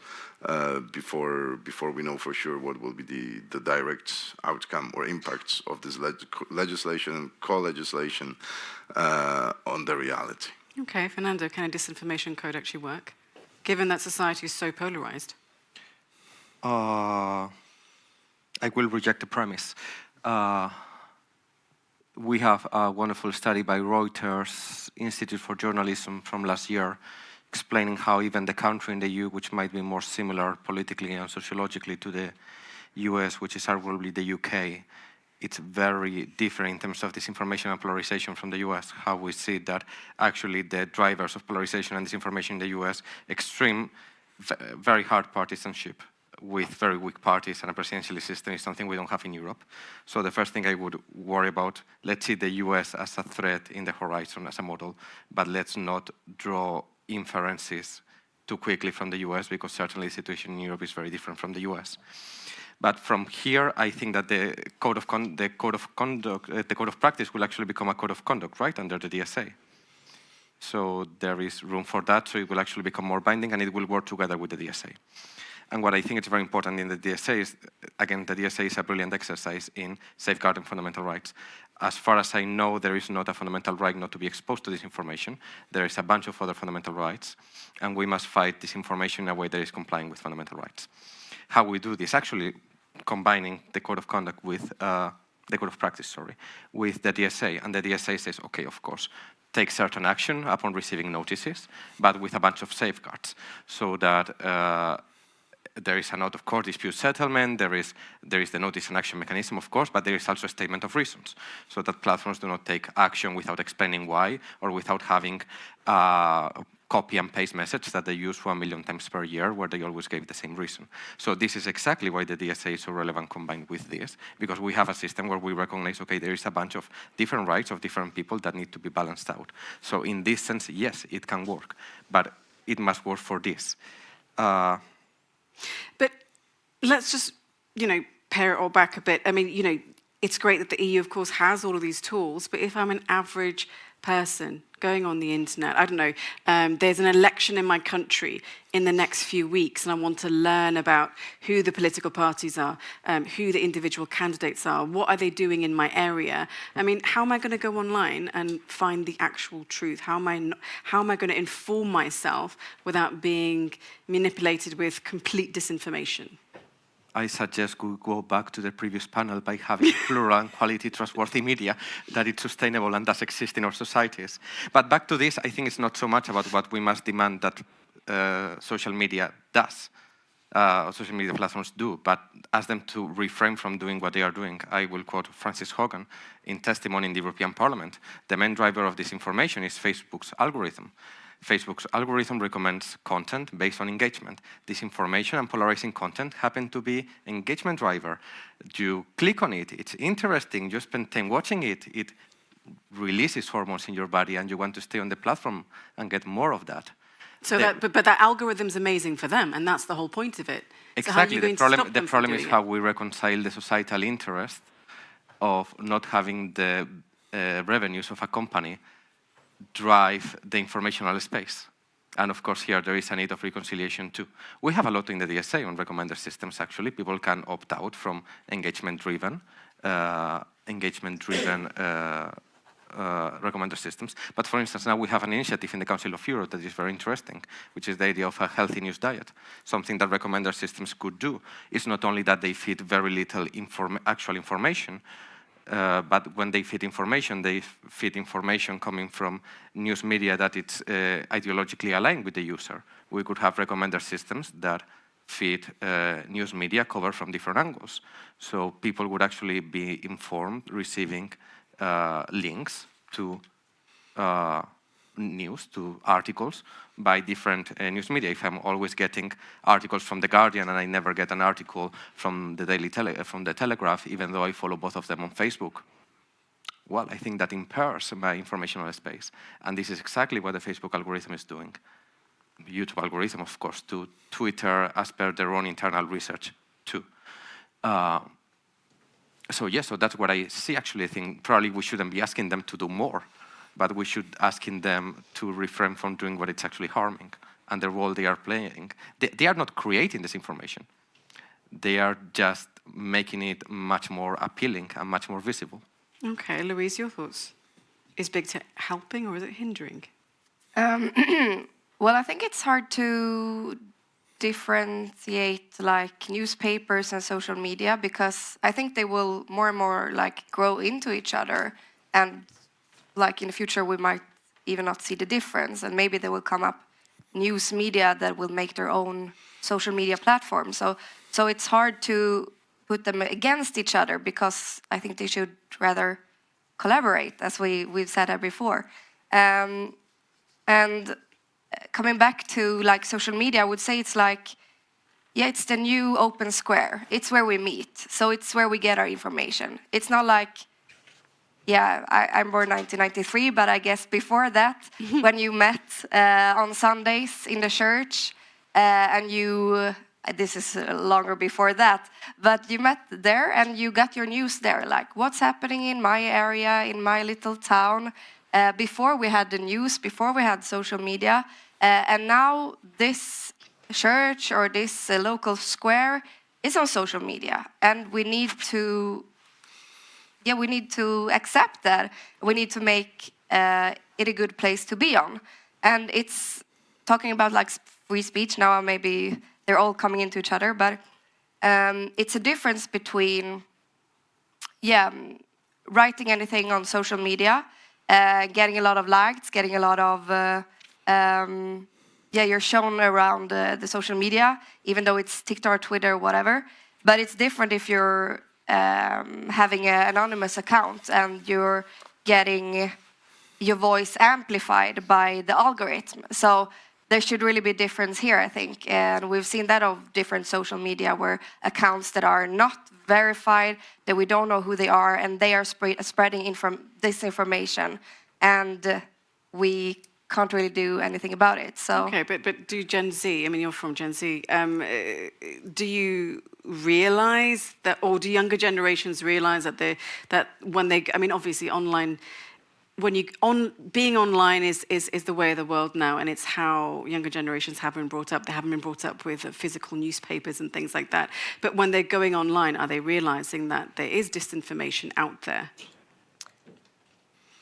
Speaker 3: before we know for sure what will be the direct outcome or impacts of this legislation and co-legislation on the reality.
Speaker 1: Okay, Fernando, can a disinformation code actually work, given that society is so polarized?
Speaker 5: I will reject the premise. We have a wonderful study by Reuters Institute for Journalism from last year, explaining how even the country in the EU, which might be more similar politically and sociologically to the US, which is arguably the UK, it's very different in terms of disinformation and polarization from the US, how we see that actually the drivers of polarization and disinformation in the US, extreme, very hard partisanship with very weak parties and a presidential system is something we don't have in Europe. So the first thing I would worry about, let's see the US as a threat in the horizon as a model, but let's not draw inferences too quickly from the US, because certainly the situation in Europe is very different from the US. But from here, I think that the code of practice will actually become a code of conduct, right, under the DSA. So there is room for that, so it will actually become more binding, and it will work together with the DSA. And what I think is very important in the DSA is, again, the DSA is a brilliant exercise in safeguarding fundamental rights. As far as I know, there is not a fundamental right not to be exposed to disinformation. There is a bunch of other fundamental rights, and we must fight disinformation in a way that is complying with fundamental rights. How we do this, actually combining the code of conduct with, the code of practice, sorry, with the DSA. And the DSA says, okay, of course, take certain action upon receiving notices, but with a bunch of safeguards, so that there is an out-of-court dispute settlement, there is the notice and action mechanism, of course, but there is also a statement of reasons, so that platforms do not take action without explaining why, or without having a copy and paste message that they use 1 million times per year, where they always gave the same reason. So this is exactly why the DSA is so relevant combined with this, because we have a system where we recognize, okay, there is a bunch of different rights of different people that need to be balanced out. So in this sense, yes, it can work, but it must work for this.
Speaker 1: But let's just, pare it all back a bit. I mean, it's great that the EU, of course, has all of these tools, but if I'm an average person going on the internet, I don't know, there's an election in my country in the next few weeks, and I want to learn about who the political parties are, who the individual candidates are, what are they doing in my area? I mean, how am I going to go online and find the actual truth? How am I going to inform myself without being manipulated with complete disinformation?
Speaker 5: I suggest we go back to the previous panel by having plural and quality trustworthy media, that it's sustainable and does exist in our societies. But back to this, I think it's not so much about what we must demand that social media does, social media platforms do, but ask them to refrain from doing what they are doing. I will quote Francis Hogan in testimony in the European Parliament. The main driver of disinformation is Facebook's algorithm. Facebook's algorithm recommends content based on engagement. Disinformation and polarizing content happen to be engagement driver. You click on it, it's interesting, you spend time watching it, it releases hormones in your body and you want to stay on the platform and get more of that.
Speaker 1: So but that algorithm's amazing for them, and that's the whole point of it.
Speaker 5: Exactly.
Speaker 1: So how are you going to stop them
Speaker 5: the problem
Speaker 1: from
Speaker 5: is
Speaker 1: doing
Speaker 5: how we reconcile the societal interest of not having the revenues of a company drive the informational space. And of course, here there is a need of reconciliation too. We have a lot in the DSA on recommender systems, actually. People can opt out from engagement-driven recommender systems. But for instance, now we have an initiative in the Council of Europe that is very interesting, which is the idea of a healthy news diet. Something that recommender systems could do is not only that they feed very little actual information, but when they feed information coming from news media that it's ideologically aligned with the user. We could have recommender systems that feed news media covered from different angles. So people would actually be informed, receiving links to news, to articles by different news media. If I'm always getting articles from The Guardian and I never get an article from the Telegraph, even though I follow both of them on Facebook, well, I think that impairs my informational space. And this is exactly what the Facebook algorithm is doing. YouTube algorithm, of course, to Twitter as per their own internal research too. So that's what I see. Actually, I think probably we shouldn't be asking them to do more, but we should asking them to refrain from doing what it's actually harming and the role they are playing. They are not creating this information. They are just making it much more appealing and much more visible.
Speaker 1: Okay, Louise, your thoughts? Is Big Tech helping or is it hindering?
Speaker 4: Well, I think it's hard to differentiate like newspapers and social media, because I think they will more and more like grow into each other, and like in the future we might even not see the difference, and maybe there will come up news media that will make their own social media platform. So it's hard to put them against each other, because I think they should rather collaborate, as we've said that before. And coming back to like social media, I would say it's like, yeah, it's the new open square. It's where we meet. So it's where we get our information. It's not like, yeah, I'm born 1993, but I guess before that, when you met on Sundays in the church, and this is longer before that, but you met there and you got your news there, like what's happening in my area, in my little town, before we had the news, before we had social media. And now this church or this local square is on social media, and we need to accept that. We need to make it a good place to be on. And it's talking about like free speech now, maybe they're all coming into each other, but it's a difference between writing anything on social media, getting a lot of likes, getting a lot of you're shown around the social media, even though it's TikTok, Twitter, whatever. But it's different if you're having an anonymous account and you're getting your voice amplified by the algorithm. So there should really be a difference here, I think. And we've seen that of different social media where accounts that are not verified, that we don't know who they are, and they are spreading disinformation. And we can't really do anything about it. So
Speaker 1: okay, but do Gen Z? I mean, you're from Gen Z. Do you realize that, or do younger generations realize that when they? I mean, obviously, online. Being online is the way of the world now, and it's how younger generations have been brought up. They haven't been brought up with physical newspapers and things like that. But when they're going online, are they realizing that there is disinformation out there?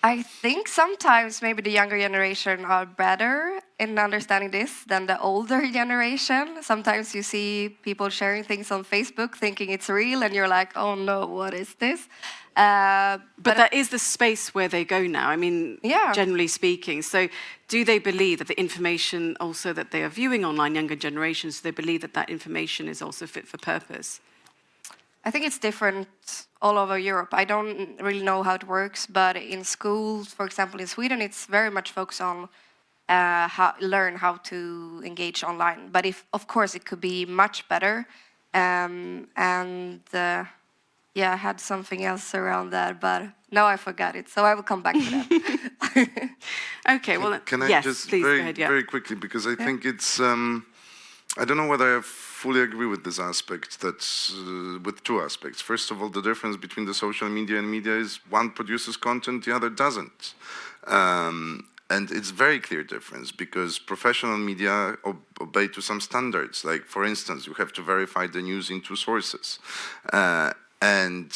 Speaker 4: I think sometimes maybe the younger generation are better in understanding this than the older generation. Sometimes you see people sharing things on Facebook thinking it's real, and you're like, oh no, what is this?
Speaker 1: But that is the space where they go now, I mean,
Speaker 4: Yeah.
Speaker 1: generally speaking. So do they believe that the information also that they are viewing online, younger generations, do they believe that that information is also fit for purpose?
Speaker 4: I think it's different all over Europe. I don't really know how it works, but in schools, for example, in Sweden, it's very much focused on learn how to engage online. But of course, it could be much better. I had something else around that, but now I forgot it. So I will come back to that.
Speaker 1: Okay, well,
Speaker 3: Can I
Speaker 1: yes,
Speaker 3: just
Speaker 1: please, go
Speaker 3: very,
Speaker 1: ahead, yeah.
Speaker 3: very quickly, because I think it's, I don't know whether I fully agree with this aspect, with two aspects. First of all, the difference between the social media and media is one produces content, the other doesn't. And it's very clear difference, because professional media obey to some standards. Like, for instance, you have to verify the news in two sources. And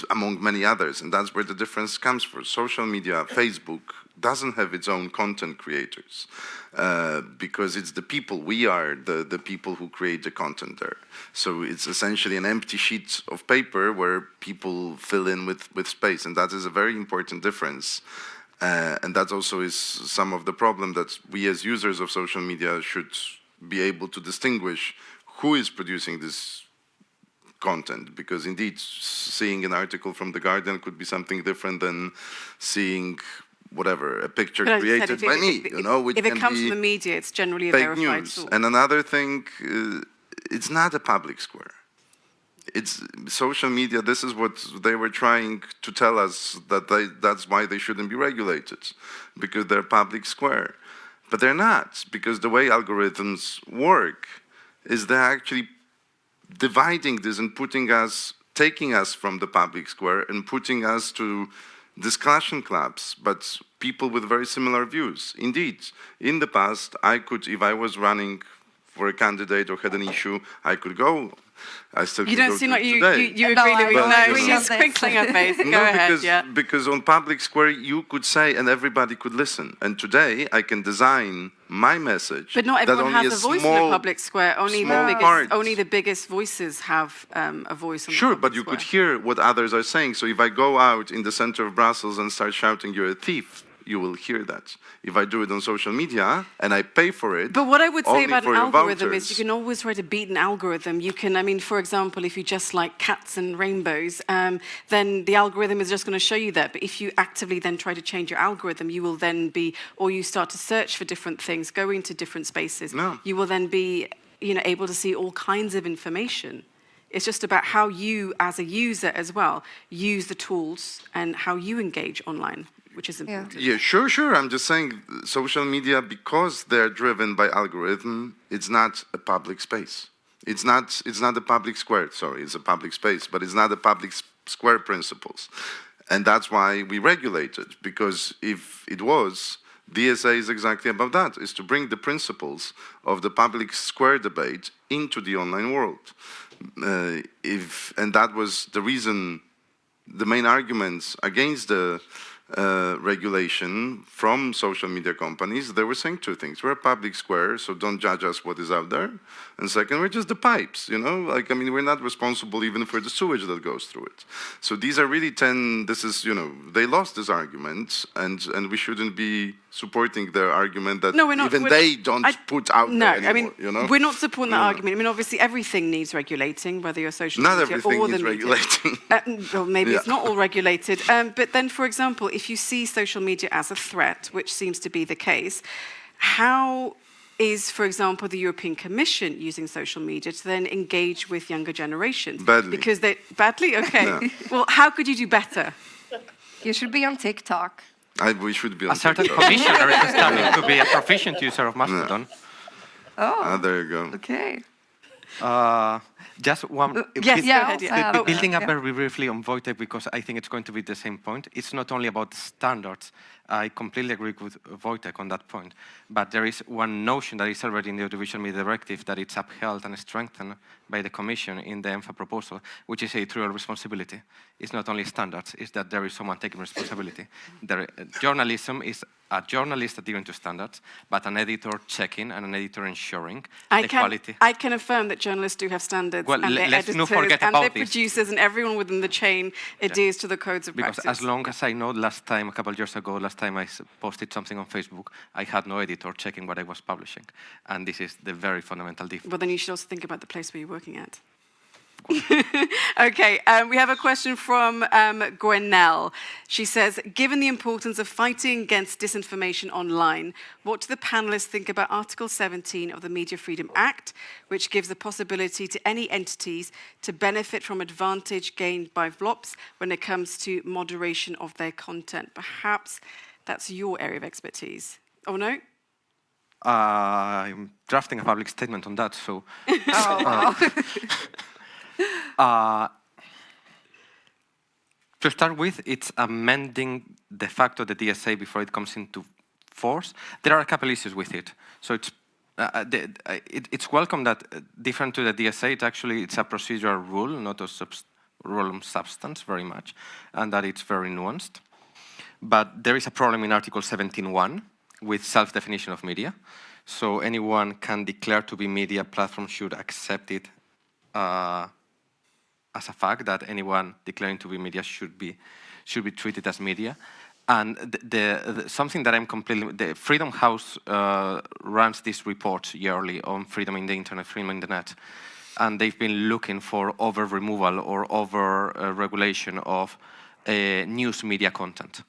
Speaker 3: among many others, and that's where the difference comes from. Social media, Facebook, doesn't have its own content creators, because it's the people, we are the people who create the content there. So it's essentially an empty sheet of paper where people fill in with space, and that is a very important difference. And that also is some of the problem that we as users of social media should be able to distinguish who is producing this content, because indeed seeing an article from The Guardian could be something different than seeing whatever, a picture
Speaker 1: But as you said,
Speaker 3: created by me, you know, which
Speaker 1: if it
Speaker 3: can
Speaker 1: comes
Speaker 3: be
Speaker 1: from the media, it's generally a
Speaker 3: fake
Speaker 1: verified
Speaker 3: news.
Speaker 1: source.
Speaker 3: And another thing, it's not a public square. It's social media, this is what they were trying to tell us, that's why they shouldn't be regulated, because they're public square. But they're not, because the way algorithms work is they're actually dividing this and taking us from the public square and putting us to discussion clubs, but people with very similar views. Indeed, in the past, I could, if I was running for a candidate or had an issue, I could go. I still
Speaker 1: You
Speaker 3: can
Speaker 1: don't
Speaker 3: go
Speaker 1: seem
Speaker 3: to
Speaker 1: like you
Speaker 3: today.
Speaker 1: agree
Speaker 4: No,
Speaker 1: with
Speaker 4: I
Speaker 1: me.
Speaker 4: don't
Speaker 1: No,
Speaker 4: agree
Speaker 1: she's
Speaker 4: on this.
Speaker 1: crinkling her face. Go
Speaker 3: No,
Speaker 1: ahead,
Speaker 3: because on public square you could say and everybody could listen. And today I can design my message.
Speaker 1: But not
Speaker 3: that
Speaker 1: everyone
Speaker 3: only
Speaker 1: has a voice in the public square. Only the biggest voices have a voice on the
Speaker 3: Sure,
Speaker 1: public
Speaker 3: but you
Speaker 1: square.
Speaker 3: could hear what others are saying. So if I go out in the center of Brussels and start shouting, "You're a thief," you will hear that. If I do it on social media and I pay for it,
Speaker 1: But what I would say
Speaker 3: only
Speaker 1: about an
Speaker 3: for your
Speaker 1: algorithm
Speaker 3: vouchers.
Speaker 1: is you can always try to beat an algorithm. You can, I mean, for example, if you just like cats and rainbows, then the algorithm is just going to show you that. But if you actively then try to change your algorithm, you will then be, or you start to search for different things, go into different spaces,
Speaker 3: No.
Speaker 1: you will then be, able to see all kinds of information. It's just about how you, as a user as well, use the tools and how you engage online, which is important.
Speaker 3: Yeah, sure. I'm just saying social media, because they're driven by algorithm, it's not a public space. It's not a public square, sorry, it's a public space, but it's not a public square principles. And that's why we regulate it, because if it was, DSA is exactly about that, is to bring the principles of the public square debate into the online world. And that was the reason, the main arguments against the regulation from social media companies, they were saying two things. We're a public square, so don't judge us what is out there. And second, we're just the pipes, you know? Like, I mean, we're not responsible even for the sewage that goes through it. So these are really this is, you know, they lost this argument, and we shouldn't be supporting their argument that they don't put out there anymore,
Speaker 1: I mean,
Speaker 3: you know?
Speaker 1: we're not supporting that argument. I mean, obviously, everything needs regulating, whether you're social media or the media.
Speaker 3: Not everything needs regulating.
Speaker 1: Well, maybe it's not all regulated. But then, for example, if you see social media as a threat, which seems to be the case, how is, for example, the European Commission using social media to then engage with younger generations?
Speaker 3: Badly.
Speaker 1: Because badly? Okay.
Speaker 3: Yeah.
Speaker 1: Well, how could you do better?
Speaker 4: You should be on TikTok.
Speaker 3: We should be on
Speaker 5: A certain
Speaker 3: TikTok.
Speaker 5: commissioner is starting to be a proficient user of Mastodon.
Speaker 4: Oh,
Speaker 3: There you go.
Speaker 4: okay.
Speaker 5: Just one.
Speaker 1: Yes, go ahead, yeah.
Speaker 5: Building up very briefly on Wojtek, because I think it's going to be the same point. It's not only about the standards. I completely agree with Wojtek on that point. But there is one notion that is already in the Audiovisual Media Directive that it's upheld and strengthened by the Commission in the ENFA proposal, which is editorial responsibility. It's not only standards, it's that there is someone taking responsibility. Journalism is a journalist adhering to standards, but an editor checking and an editor ensuring the quality.
Speaker 1: I can affirm that journalists do have standards,
Speaker 5: Well,
Speaker 1: and their
Speaker 5: let's
Speaker 1: editors
Speaker 5: not forget
Speaker 1: and
Speaker 5: about
Speaker 1: their
Speaker 5: this.
Speaker 1: producers and everyone within the chain adheres to the codes of
Speaker 5: Because
Speaker 1: practice.
Speaker 5: as long as I know, last time, a couple of years ago, last time I posted something on Facebook, I had no editor checking what I was publishing. And this is the very fundamental difference.
Speaker 1: Well, then you should also think about the place where you're working at. Okay, we have a question from Gwenelle. She says, given the importance of fighting against disinformation online, what do the panelists think about Article 17 of the Media Freedom Act, which gives the possibility to any entities to benefit from advantage gained by VLOPs when it comes to moderation of their content? Perhaps that's your area of expertise. Oh, no?
Speaker 5: I'm drafting a public statement on that, so... To start with, it's amending de facto the DSA before it comes into force. There are a couple issues with it. So it's welcome that, different to the DSA, it's a procedural rule, not a rule on substance very much, and that it's very nuanced. But there is a problem in Article 17.1 with self-definition of media. So anyone can declare to be media, platforms should accept it as a fact that anyone declaring to be media should be treated as media. And something that I'm completely... The Freedom House runs this report yearly on freedom in the internet, freedom in the net. And they've been looking for over-removal or over-regulation of news media content.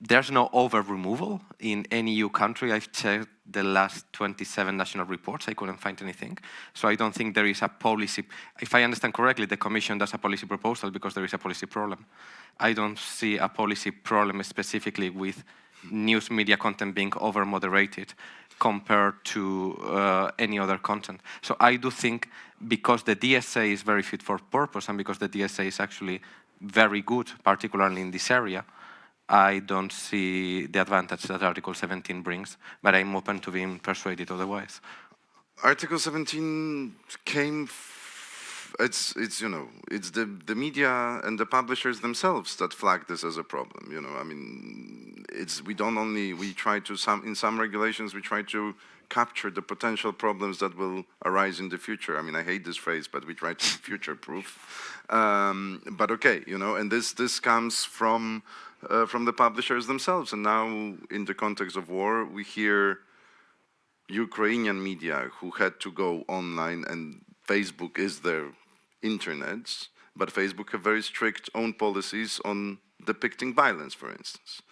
Speaker 5: There's no over-removal in any EU country. I've checked the last 27 national reports. I couldn't find anything. So I don't think there is a policy. If I understand correctly, the Commission does a policy proposal because there is a policy problem. I don't see a policy problem specifically with news media content being over-moderated compared to any other content. So I do think because the DSA is very fit for purpose and because the DSA is actually very good, particularly in this area, I don't see the advantage that Article 17 brings, but I'm open to being persuaded otherwise.
Speaker 3: Article 17 came, it's the media and the publishers themselves that flagged this as a problem, you know, I mean, in some regulations, we try to capture the potential problems that will arise in the future. I mean, I hate this phrase, but we try to be future-proof. But okay, you know, and this comes from the publishers themselves. And now, in the context of war, we hear Ukrainian media who had to go online, and Facebook is their internet, but Facebook have very strict own policies on depicting violence, for instance.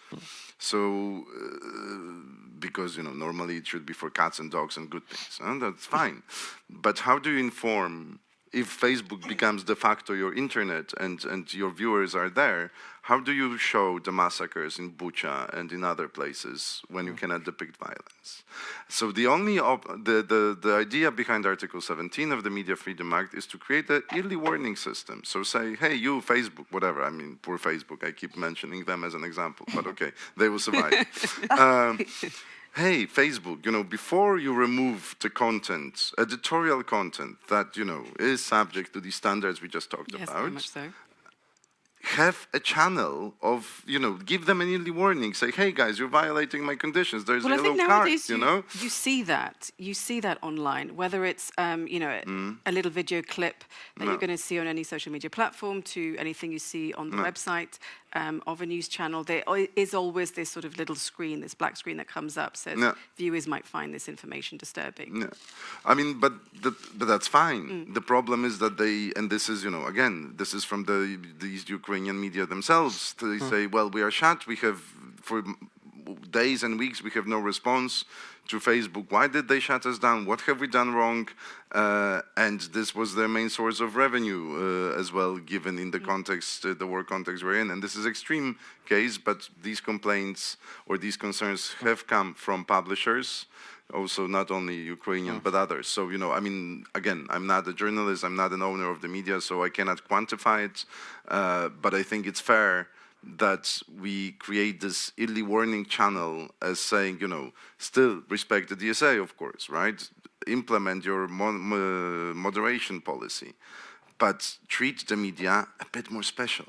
Speaker 3: So, because, you know, normally it should be for cats and dogs and good things, and that's fine. But how do you inform if Facebook becomes de facto your internet and your viewers are there, how do you show the massacres in Bucha and in other places when you cannot depict violence? So the only the idea behind Article 17 of the Media Freedom Act is to create an early warning system. So say, hey, you, Facebook, whatever. I mean, poor Facebook. I keep mentioning them as an example, but okay, they will survive. Hey, Facebook, before you remove the content, editorial content that, is subject to the standards we just talked
Speaker 1: Yes,
Speaker 3: about,
Speaker 1: very much so.
Speaker 3: have a channel of, give them an early warning. Say, hey, guys, you're violating my conditions. There's
Speaker 1: Well,
Speaker 3: a
Speaker 1: I think
Speaker 3: yellow card,
Speaker 1: nowadays you see that. You see that online, whether it's, a little video clip that you're going to see on any social media platform to anything you see on the website of a news channel. There is always this sort of little screen, this black screen that comes up, says viewers might find this information disturbing.
Speaker 3: Yeah. I mean, but that's fine. The problem is that and this is, again, this is from these Ukrainian media themselves. They say, well, we are shut. We have, for days and weeks, we have no response to Facebook. Why did they shut us down? What have we done wrong? And this was their main source of revenue as well, given in the context, the war context we're in. And this is extreme case, but these complaints or these concerns have come from publishers, also not only Ukrainian, but others. So, I mean, again, I'm not a journalist, I'm not an owner of the media, so I cannot quantify it. But I think it's fair that we create this early warning channel as saying, still respect the DSA, of course, right? Implement your moderation policy, but treat the media a bit more special.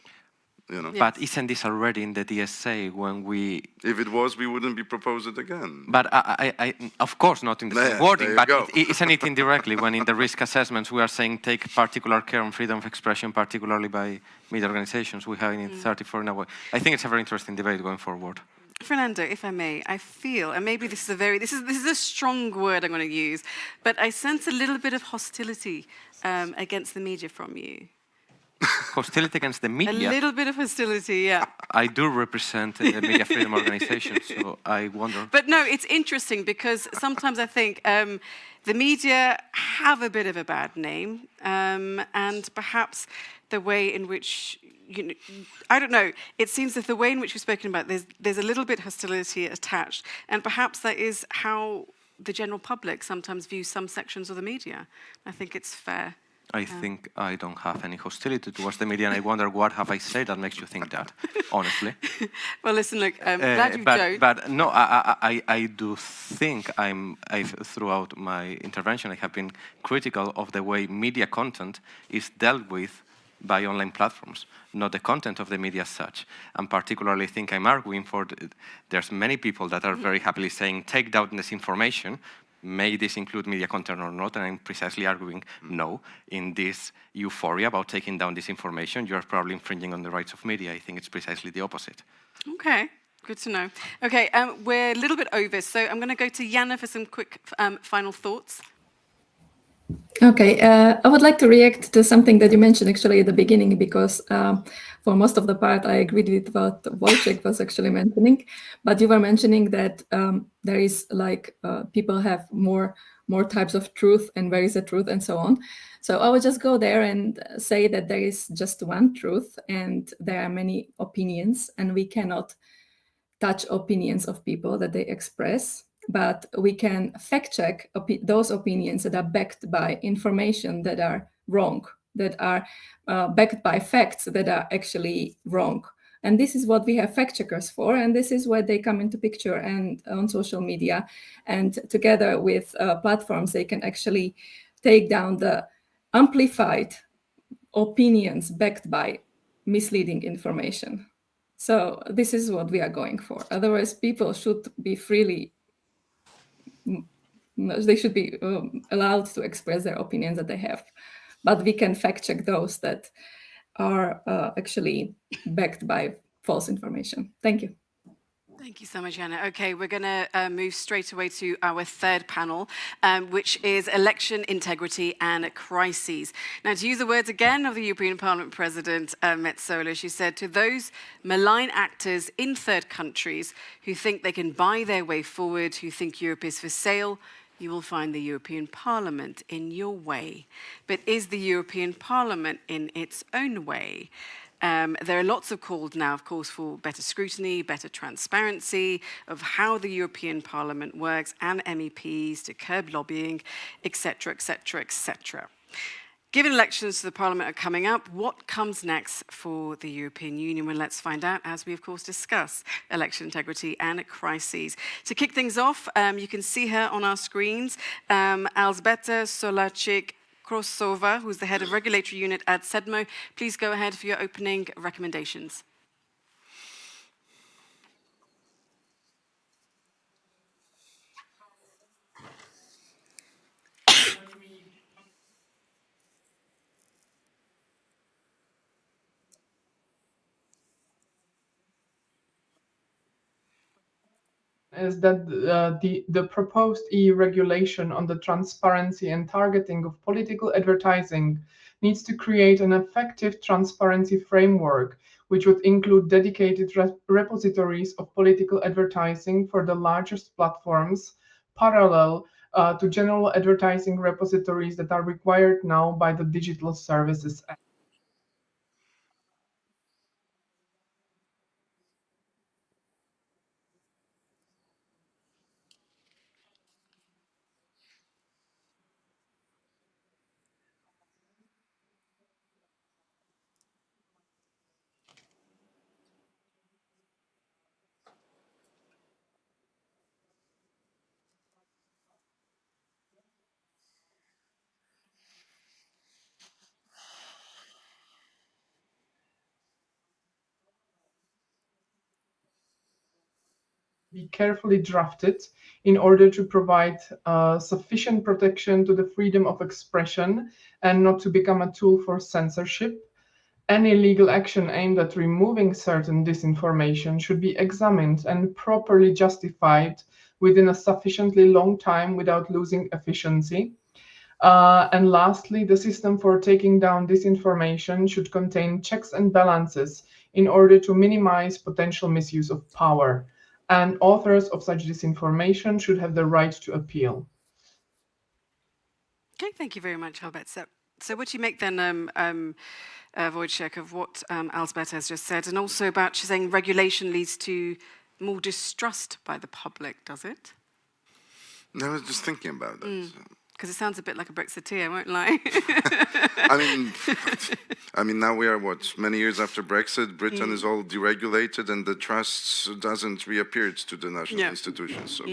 Speaker 5: But isn't this already in the DSA when we...
Speaker 3: If it was, we wouldn't be proposed it again.
Speaker 5: But I of course not in the same wording, but isn't it indirectly when in the risk assessments we are saying take particular care on freedom of expression, particularly by media organizations? We have in 34 in a way. I think it's a very interesting debate going forward.
Speaker 1: Fernando, if I may, I feel, and maybe this is a strong word I'm going to use, but I sense a little bit of hostility against the media from you.
Speaker 5: Hostility against the media?
Speaker 1: A little bit of hostility, yeah.
Speaker 5: I do represent the Media Freedom Organization, so I wonder.
Speaker 1: But no, it's interesting because sometimes I think the media have a bit of a bad name, and perhaps the way in which, I don't know, it seems that the way in which we've spoken about, there's a little bit hostility attached, and perhaps that is how the general public sometimes views some sections of the media. I think it's fair.
Speaker 5: I think I don't have any hostility towards the media, and I wonder what have I said that makes you think that, honestly.
Speaker 1: Well, listen, look, I'm glad you don't.
Speaker 5: But no, I do think throughout my intervention, I have been critical of the way media content is dealt with by online platforms, not the content of the media as such. And particularly, I think I'm arguing for, there's many people that are very happily saying, take down this information. May this include media content or not? And I'm precisely arguing no. In this euphoria about taking down this information, you're probably infringing on the rights of media. I think it's precisely the opposite.
Speaker 1: Okay, good to know. Okay, we're a little bit over, so I'm going to go to Jana for some quick final thoughts.
Speaker 7: Okay, I would like to react to something that you mentioned actually at the beginning, because for most of the part I agreed with what Wojciech was actually mentioning, but you were mentioning that there is like people have more types of truth and where is the truth and so on. So I would just go there and say that there is just one truth and there are many opinions, and we cannot touch opinions of people that they express. But we can fact check those opinions that are backed by information that are wrong, that are backed by facts that are actually wrong. And this is what we have fact checkers for, and this is where they come into picture and on social media. And together with platforms, they can actually take down the amplified opinions backed by misleading information. So this is what we are going for. Otherwise, people should be they should be allowed to express their opinions that they have. But we can fact check those that are actually backed by false information. Thank you.
Speaker 1: Thank you so much, Jana. Okay, we're going to move straight away to our third panel, which is election integrity and crises. Now, to use the words again of the European Parliament President, Metsola, she said, to those malign actors in third countries who think they can buy their way forward, who think Europe is for sale, you will find the European Parliament in your way. But is the European Parliament in its own way? There are lots of calls now, of course, for better scrutiny, better transparency of how the European Parliament works and MEPs to curb lobbying, etc., etc., etc. Given elections to the Parliament are coming up, what comes next for the European Union? Well, let's find out as we, of course, discuss election integrity and crises. To kick things off, you can see her on our screens, Elżbieta Solarczyk-Krosova, who's the head of regulatory unit at CEDMO. Please go ahead for your opening recommendations.
Speaker 8: Is that the proposed EU regulation on the transparency and targeting of political advertising needs to create an effective transparency framework, which would include dedicated repositories of political advertising for the largest platforms, parallel to general advertising repositories that are required now by the Digital Services Act. Be carefully drafted in order to provide sufficient protection to the freedom of expression and not to become a tool for censorship. Any legal action aimed at removing certain disinformation should be examined and properly justified within a sufficiently long time without losing efficiency. And lastly, the system for taking down disinformation should contain checks and balances in order to minimize potential misuse of power. And authors of such disinformation should have the right to appeal.
Speaker 1: Okay, thank you very much, Elżbieta. So what do you make then, Wojciech, of what Elżbieta has just said, and also about she's saying regulation leads to more distrust by the public, does it?
Speaker 3: No, I was just thinking about that.
Speaker 1: Because it sounds a bit like a Brexiteer, I won't lie.
Speaker 3: I mean, now we are, many years after Brexit, Britain is all deregulated and the trust doesn't reappear to the national institutions. So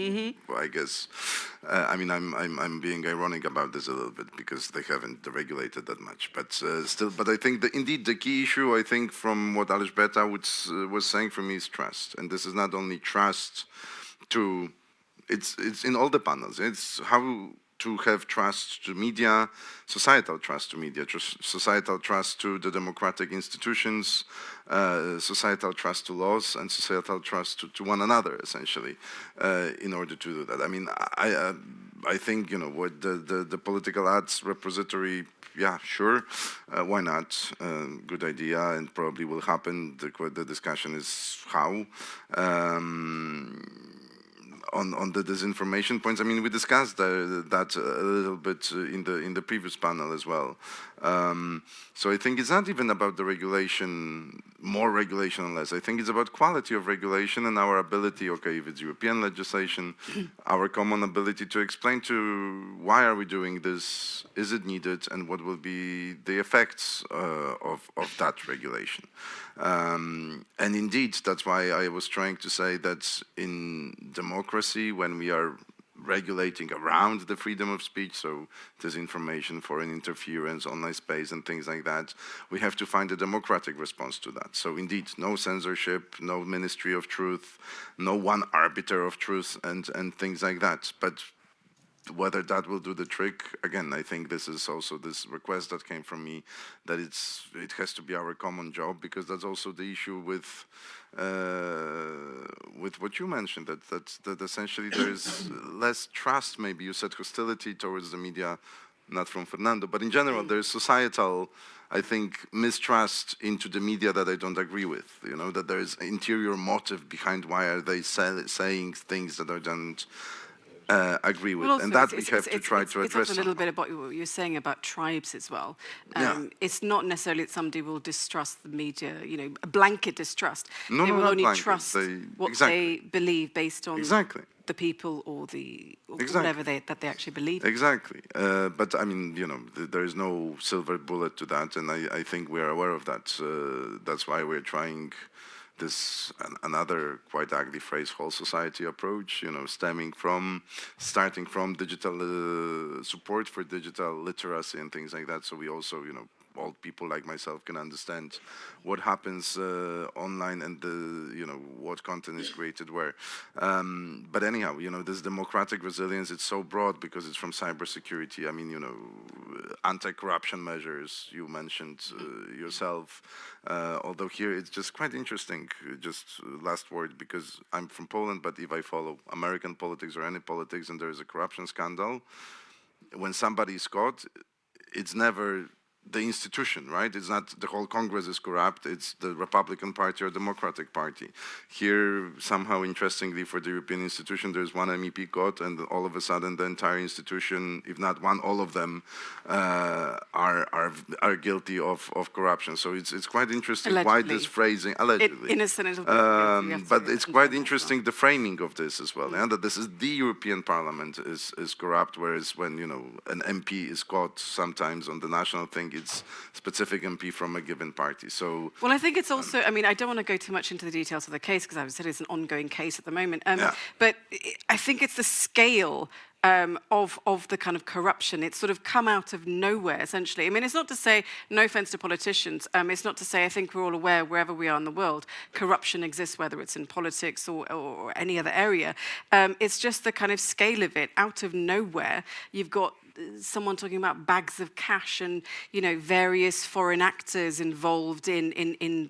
Speaker 3: I guess, I'm being ironic about this a little bit because they haven't deregulated that much. But still, I think indeed the key issue, I think, from what Elżbieta was saying for me is trust. And this is not only trust to, it's in all the panels. It's how to have trust to media, societal trust to media, societal trust to the democratic institutions, societal trust to laws, and societal trust to one another, essentially, in order to do that. I mean, I think, what the political ads repository, yeah, sure, why not? Good idea, and probably will happen. The discussion is how. On the disinformation points, I mean, we discussed that a little bit in the previous panel as well. So I think it's not even about the regulation, more regulation or less. I think it's about quality of regulation and our ability, okay, if it's European legislation, our common ability to explain to why are we doing this, is it needed, and what will be the effects of that regulation. And indeed, that's why I was trying to say that in democracy, when we are regulating around the freedom of speech, so disinformation, foreign interference, online space, and things like that, we have to find a democratic response to that. So indeed, no censorship, no ministry of truth, no one arbiter of truth, and things like that. But whether that will do the trick, again, I think this is also this request that came from me, that it has to be our common job, because that's also the issue with what you mentioned, that essentially there is less trust, maybe you said hostility towards the media, not from Fernando, but in general there is societal, I think, mistrust into the media that I don't agree with, that there is interior motive behind why are they saying things that are done. agree with,
Speaker 1: Well, also,
Speaker 3: and that we have to try to
Speaker 1: it's
Speaker 3: address.
Speaker 1: also a little bit about what you're saying about tribes as well.
Speaker 3: Yeah.
Speaker 1: It's not necessarily that somebody will distrust the media, you know, a blanket distrust.
Speaker 3: No,
Speaker 1: They
Speaker 3: no,
Speaker 1: will
Speaker 3: not
Speaker 1: only
Speaker 3: blanket.
Speaker 1: trust what
Speaker 3: Exactly.
Speaker 1: they believe based on
Speaker 3: Exactly.
Speaker 1: the people or the or
Speaker 3: Exactly.
Speaker 1: whatever that they actually believe.
Speaker 3: Exactly. But I mean, you know, there is no silver bullet to that, and I think we are aware of that. That's why we're trying this another quite ugly phrase, whole society approach, you know, starting from digital support for digital literacy and things like that. So we also, you know, old people like myself can understand what happens online and you know, what content is created where. But anyhow, you know, this democratic resilience, it's so broad because it's from cybersecurity. I mean, you know, anti-corruption measures you mentioned yourself. Although here it's just quite interesting, just last word, because I'm from Poland, but if I follow American politics or any politics and there is a corruption scandal, when somebody is caught, it's never the institution, right? It's not the whole Congress is corrupt, it's the Republican Party or Democratic Party. Here, somehow, interestingly, for the European institution, there's one MEP caught, and all of a sudden the entire institution, if not one, all of them are guilty of corruption. So it's quite interesting why this phrasing, allegedly.
Speaker 1: Innocent, it'll be
Speaker 3: but it's quite interesting the framing of this as well, and that this is the European Parliament is corrupt, whereas when, you know, an MP is caught sometimes on the national thing, it's specific MP from a given party. So,
Speaker 1: well, I think it's also, I mean, I don't want to go too much into the details of the case because I would say it's an ongoing case at the moment. But I think it's the scale of the kind of corruption. It's sort of come out of nowhere, essentially. I mean, it's not to say, no offense to politicians, it's not to say, I think we're all aware, wherever we are in the world, corruption exists, whether it's in politics or any other area. It's just the kind of scale of it. Out of nowhere, you've got someone talking about bags of cash and, you know, various foreign actors involved in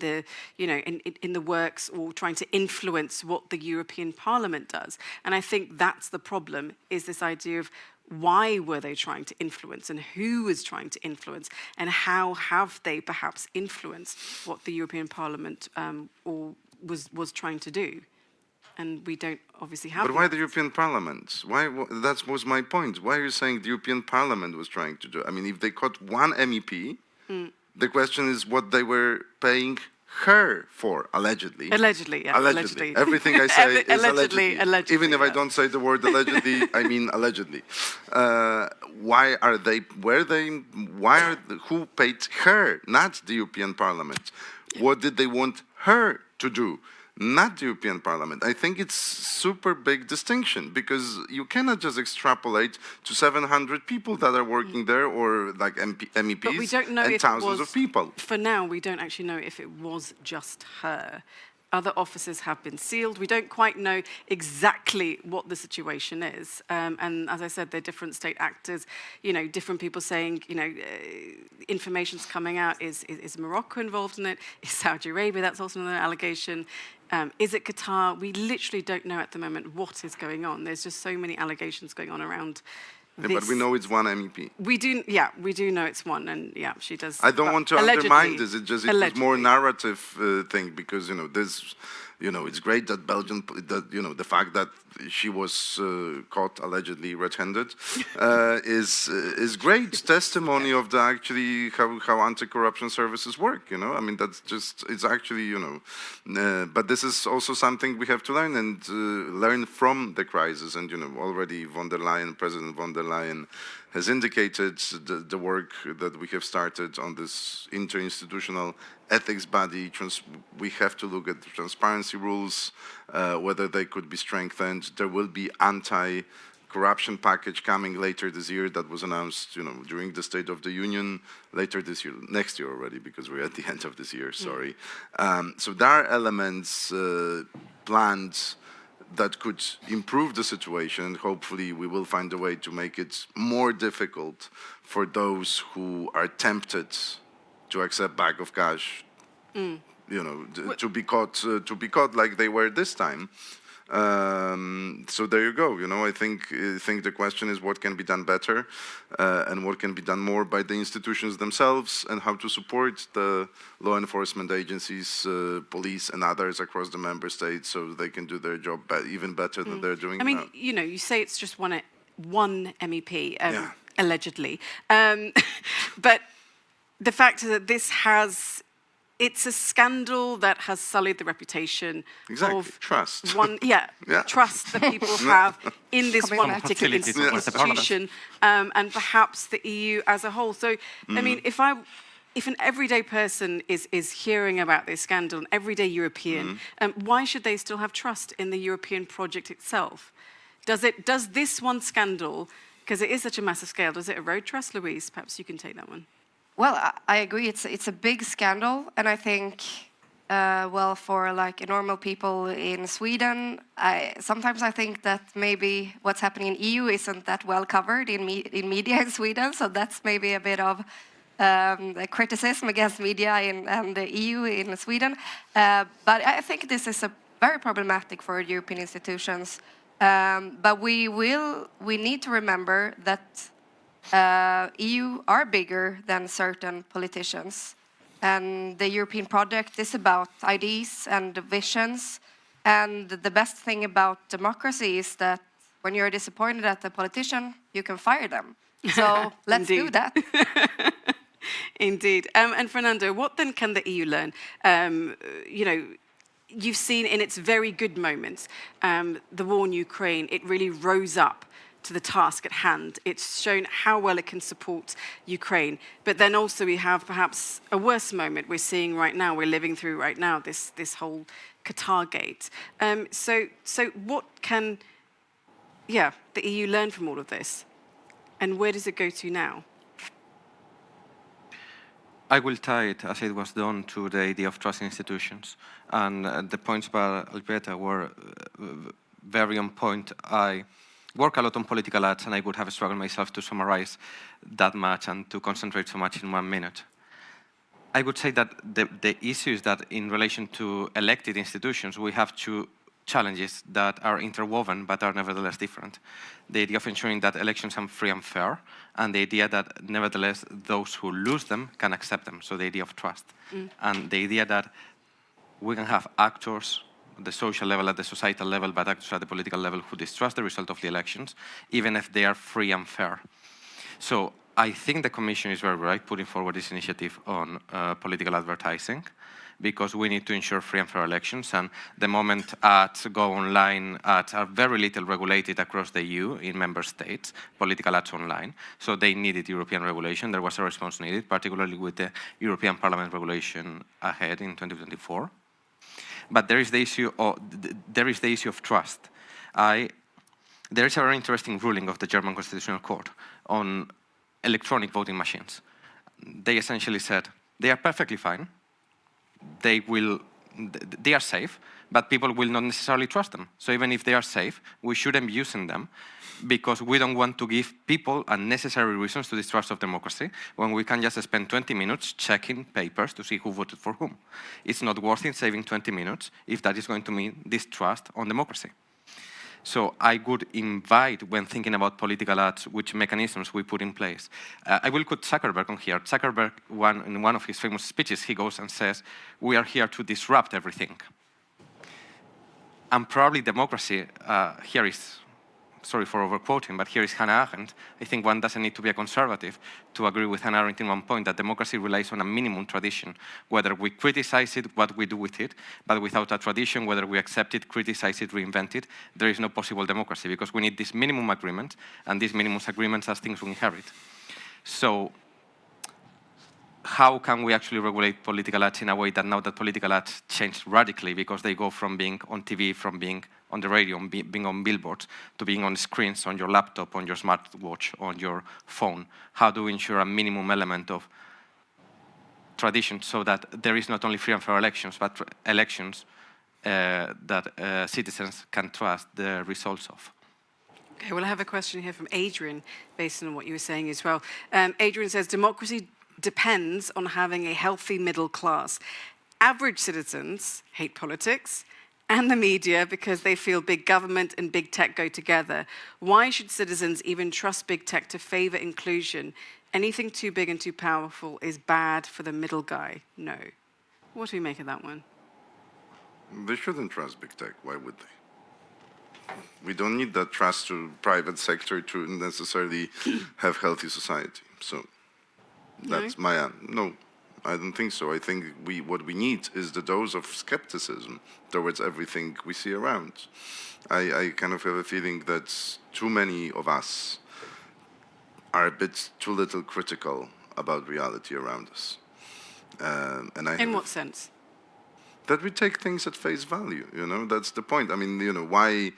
Speaker 1: the, you know, in the works or trying to influence what the European Parliament does. And I think that's the problem, is this idea of why were they trying to influence and who was trying to influence and how have they perhaps influenced what the European Parliament or was trying to do. And we don't obviously have.
Speaker 3: But why the European Parliament? Why? That was my point. Why are you saying the European Parliament was trying to do? I mean, if they caught one MEP, the question is what they were paying her for, allegedly.
Speaker 1: Allegedly, yeah.
Speaker 3: Allegedly. Everything I say is
Speaker 1: allegedly.
Speaker 3: Even if I don't say the word allegedly, I mean allegedly. Why are they? Who paid her? Not the European Parliament. What did they want her to do? Not the European Parliament. I think it's super big distinction because you cannot just extrapolate to 700 people that are working there or like MEPs
Speaker 1: but we don't know
Speaker 3: and
Speaker 1: if
Speaker 3: thousands of people.
Speaker 1: For now, we don't actually know if it was just her. Other offices have been sealed. We don't quite know exactly what the situation is. And as I said, there are different state actors, you know, different people saying, you know, information's coming out. Is Morocco involved in it? Is Saudi Arabia? That's also another allegation. Is it Qatar? We literally don't know at the moment what is going on. There's just so many allegations going on around
Speaker 3: Yeah, but we know it's one MEP.
Speaker 1: We do know it's one, and yeah, she does.
Speaker 3: I don't want to undermine this. It was more narrative thing because, you know, this, you know, it's great that Belgium, that, you know, the fact that she was caught allegedly red-handed is great testimony of the actually how anti-corruption services work. You know, I mean, that's just, it's actually, you know, but this is also something we have to learn and learn from the crisis. And, you know, already President von der Leyen has indicated the work that we have started on this interinstitutional ethics body. We have to look at the transparency rules, whether they could be strengthened. There will be anti-corruption package coming later this year that was announced, you know, during the State of the Union later this year, next year already, because we're at the end of this year, sorry. So there are elements planned that could improve the situation. Hopefully we will find a way to make it more difficult for those who are tempted to accept bag of cash, you know, to be caught like they were this time. So there you go. I think the question is what can be done better, and what can be done more by the institutions themselves, and how to support the law enforcement agencies, police, and others across the member states so they can do their job even better than they're doing
Speaker 1: I mean,
Speaker 3: now.
Speaker 1: you say it's just one MEP,
Speaker 3: Yeah.
Speaker 1: allegedly, but the fact is that it's a scandal that has sullied the reputation of
Speaker 3: Trust.
Speaker 1: trust that people have in this one
Speaker 4: Coming back.
Speaker 1: particular
Speaker 5: Facilities towards the Parliament.
Speaker 1: institution, and perhaps the EU as a whole. So, I mean, if an everyday person is hearing about this scandal, an everyday European, why should they still have trust in the European project itself? Does this one scandal, because it is such a massive scale, does it erode trust? Louise, perhaps you can take that one.
Speaker 4: Well, I agree. It's a big scandal, and I think, well, for like normal people in Sweden, sometimes I think that maybe what's happening in EU isn't that well covered in media in Sweden. So that's maybe a bit of criticism against media and the EU in Sweden. But I think this is a very problematic for European institutions. But we need to remember that EU are bigger than certain politicians, and the European project is about ideas and visions. And the best thing about democracy is that when you're disappointed at the politician, you can fire them. So let's do
Speaker 1: Indeed.
Speaker 4: that.
Speaker 1: Indeed. And Fernando, what then can the EU learn? You've seen in its very good moments, the war in Ukraine, it really rose up to the task at hand. It's shown how well it can support Ukraine. But then also we have perhaps a worse moment we're seeing right now, we're living through right now, this whole Qatar gate. So what can, the EU learn from all of this? And where does it go to now?
Speaker 5: I will tie it, as it was done, to the idea of trust in institutions. And the points by Alberta were very on point. I work a lot on political ads, and I would have struggled myself to summarize that much and to concentrate so much in 1 minute. I would say that the issue is that in relation to elected institutions, we have two challenges that are interwoven but are nevertheless different. The idea of ensuring that elections are free and fair, and the idea that nevertheless those who lose them can accept them, so the idea of trust. And the idea that we can have actors at the social level, at the societal level, but actors at the political level who distrust the result of the elections, even if they are free and fair. So I think the Commission is very right putting forward this initiative on political advertising, because we need to ensure free and fair elections. And the moment ads go online, ads are very little regulated across the EU in member states, political ads online. So they needed European regulation. There was a response needed, particularly with the European Parliament regulation ahead in 2024. But there is the issue of trust. There is a very interesting ruling of the German Constitutional Court on electronic voting machines. They essentially said they are perfectly fine. They are safe, but people will not necessarily trust them. So even if they are safe, we shouldn't be using them, because we don't want to give people unnecessary reasons to distrust of democracy when we can just spend 20 minutes checking papers to see who voted for whom. It's not worth it saving 20 minutes if that is going to mean distrust on democracy. So I would invite, when thinking about political ads, which mechanisms we put in place. I will put Zuckerberg on here. Zuckerberg, in one of his famous speeches, he goes and says, we are here to disrupt everything. And probably democracy, here is, sorry for overquoting, but here is Hannah Arendt. I think one doesn't need to be a conservative to agree with Hannah Arendt in one point, that democracy relies on a minimum tradition. Whether we criticize it, what we do with it, but without a tradition, whether we accept it, criticize it, reinvent it, there is no possible democracy, because we need this minimum agreement, and these minimum agreements are things we inherit. So how can we actually regulate political ads in a way that now that political ads changed radically, because they go from being on TV, from being on the radio, being on billboards, to being on screens, on your laptop, on your smartwatch, on your phone? How do we ensure a minimum element of tradition so that there is not only free and fair elections, but elections that citizens can trust the results of?
Speaker 1: Okay, well, I have a question here from Adrian, based on what you were saying as well. Adrian says, democracy depends on having a healthy middle class. Average citizens hate politics, and the media because they feel big government and big tech go together. Why should citizens even trust big tech to favor inclusion? Anything too big and too powerful is bad for the middle guy. No. What do we make of that one?
Speaker 3: They shouldn't trust big tech. Why would they? We don't need that trust to private sector to necessarily have healthy society. So that's my no. I don't think so. I think what we need is the dose of skepticism towards everything we see around. I kind of have a feeling that too many of us are a bit too little critical about reality around us.
Speaker 1: In what sense?
Speaker 3: That we take things at face value, you know, that's the point. I mean, you know, why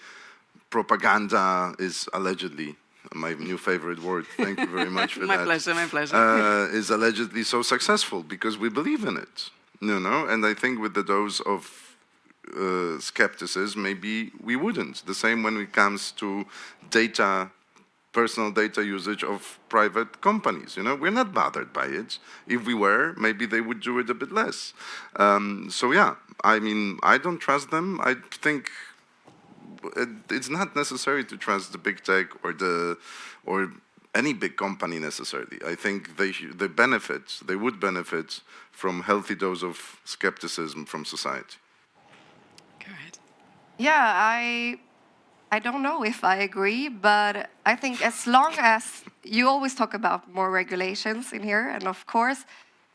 Speaker 3: propaganda is allegedly, my new favorite word, thank you very much for
Speaker 1: my
Speaker 3: that.
Speaker 1: My pleasure.
Speaker 3: Is allegedly so successful because we believe in it, you know, and I think with the dose of skepticism, maybe we wouldn't. The same when it comes to data, personal data usage of private companies. You know, we're not bothered by it. If we were, maybe they would do it a bit less. So yeah, I mean, I don't trust them. I think it's not necessary to trust the big tech or any big company necessarily. I think they would benefit from healthy dose of skepticism from society.
Speaker 1: Go ahead.
Speaker 4: Yeah, I don't know if I agree, but I think as long as you always talk about more regulations in here, and of course,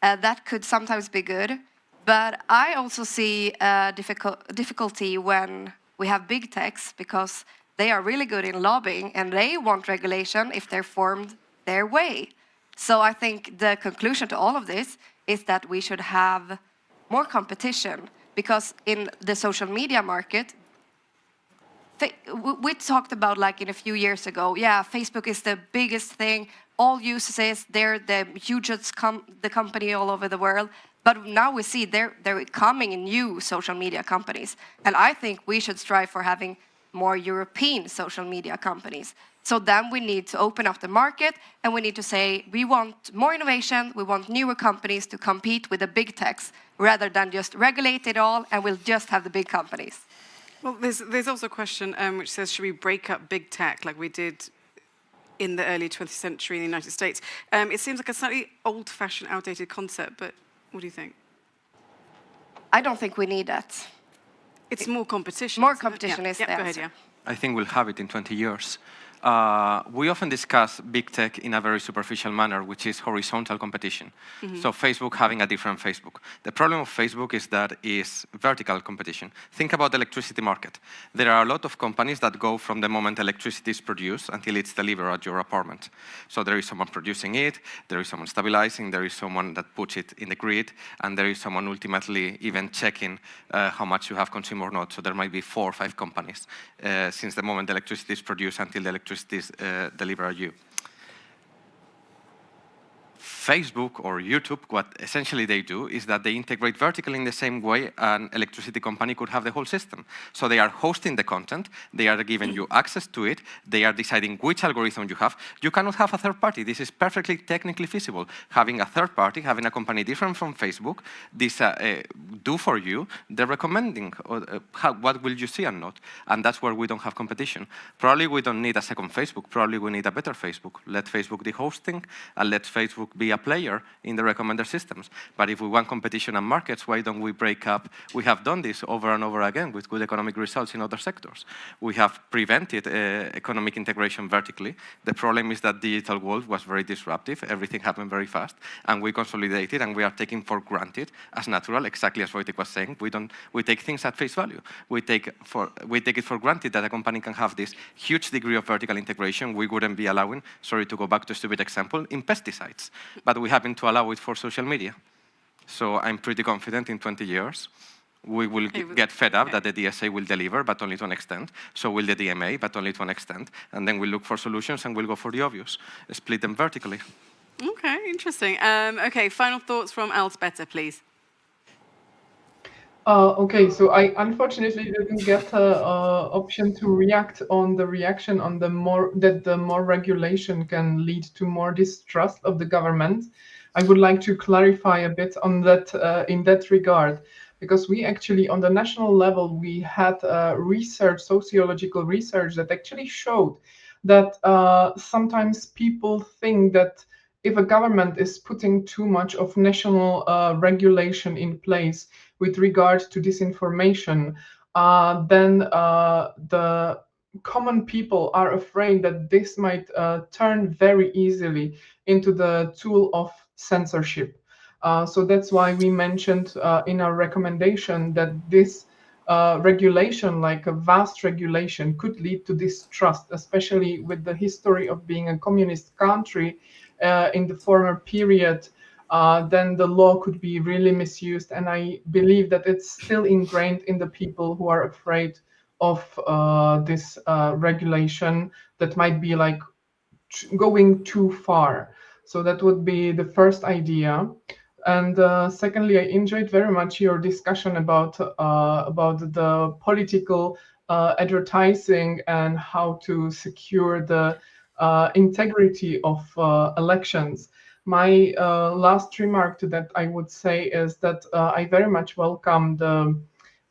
Speaker 4: that could sometimes be good. But I also see difficulty when we have big techs because they are really good in lobbying and they want regulation if they're formed their way. So I think the conclusion to all of this is that we should have more competition because in the social media market, we talked about like in a few years ago, yeah, Facebook is the biggest thing. All users, they're the hugest the company all over the world. But now we see they're coming in new social media companies. And I think we should strive for having more European social media companies. So then we need to open up the market and we need to say, we want more innovation, we want newer companies to compete with the big techs rather than just regulate it all and we'll just have the big companies.
Speaker 1: Well, there's also a question which says, should we break up big tech like we did in the early 20th century in the United States? It seems like a slightly old-fashioned, outdated concept, but what do you think?
Speaker 4: I don't think we need that.
Speaker 1: It's more competition.
Speaker 4: More competition is the
Speaker 1: go ahead,
Speaker 4: answer.
Speaker 1: yeah.
Speaker 5: I think we'll have it in 20 years. We often discuss big tech in a very superficial manner, which is horizontal competition. So Facebook having a different Facebook. The problem of Facebook is that it's vertical competition. Think about the electricity market. There are a lot of companies that go from the moment electricity is produced until it's delivered at your apartment. So there is someone producing it, there is someone stabilizing, there is someone that puts it in the grid, and there is someone ultimately even checking how much you have consumed or not. So there might be 4 or 5 companies since the moment electricity is produced until the electricity is delivered you. Facebook or YouTube, what essentially they do is that they integrate vertically in the same way an electricity company could have the whole system. So they are hosting the content, they are giving you access to it, they are deciding which algorithm you have. You cannot have a third party. This is perfectly technically feasible. Having a third party, having a company different from Facebook, this do for you the recommending what will you see and not. And that's where we don't have competition. Probably we don't need a second Facebook. Probably we need a better Facebook. Let Facebook do hosting and let Facebook be a player in the recommender systems. But if we want competition and markets, why don't we break up? We have done this over and over again with good economic results in other sectors. We have prevented economic integration vertically. The problem is that digital world was very disruptive. Everything happened very fast, and we consolidated, and we are taking for granted as natural, exactly as Wojtek was saying. We take things at face value. We take it for granted that a company can have this huge degree of vertical integration. We wouldn't be allowing, sorry to go back to a stupid example, in pesticides. But we happen to allow it for social media. So I'm pretty confident in 20 years, we will get fed up that the DSA will deliver, but only to an extent. So will the DMA, but only to an extent. And then we'll look for solutions and we'll go for the obvious. Split them vertically.
Speaker 1: Okay, interesting. Okay, final thoughts from Elspeta, please.
Speaker 8: Okay, so I unfortunately didn't get an option to react on the reaction on the more regulation can lead to more distrust of the government. I would like to clarify a bit on that in that regard. because we actually, on the national level, we had research, sociological research that actually showed that sometimes people think that if a government is putting too much of national regulation in place with regard to disinformation, then the common people are afraid that this might turn very easily into the tool of censorship. So that's why we mentioned in our recommendation that this regulation, like a vast regulation, could lead to distrust, especially with the history of being a communist country in the former period. Then the law could be really misused. And I believe that it's still ingrained in the people who are afraid of this regulation that might be like going too far. So that would be the first idea. And secondly, I enjoyed very much your discussion about the political advertising and how to secure the integrity of elections. My last remark to that I would say is that I very much welcome the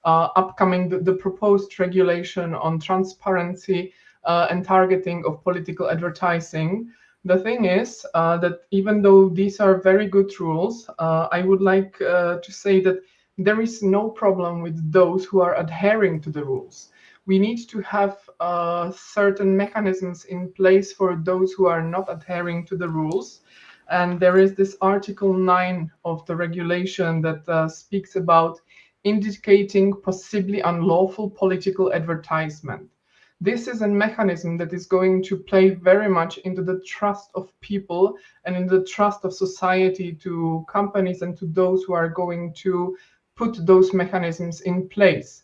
Speaker 8: the proposed regulation on transparency and targeting of political advertising. The thing is that even though these are very good rules, I would like to say that there is no problem with those who are adhering to the rules. We need to have certain mechanisms in place for those who are not adhering to the rules. And there is this Article 9 of the regulation that speaks about indicating possibly unlawful political advertisement. This is a mechanism that is going to play very much into the trust of people and in the trust of society to companies and to those who are going to put those mechanisms in place.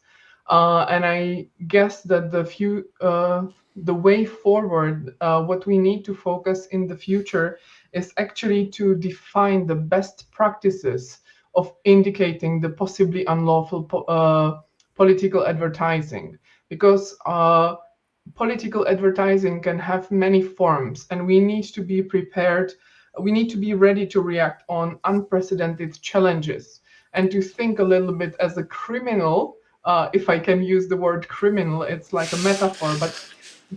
Speaker 8: And I guess that the way forward, what we need to focus in the future is actually to define the best practices of indicating the possibly unlawful political advertising, because political advertising can have many forms, and we need to be prepared. We need to be ready to react on unprecedented challenges and to think a little bit as a criminal. If I can use the word criminal, it's like a metaphor, but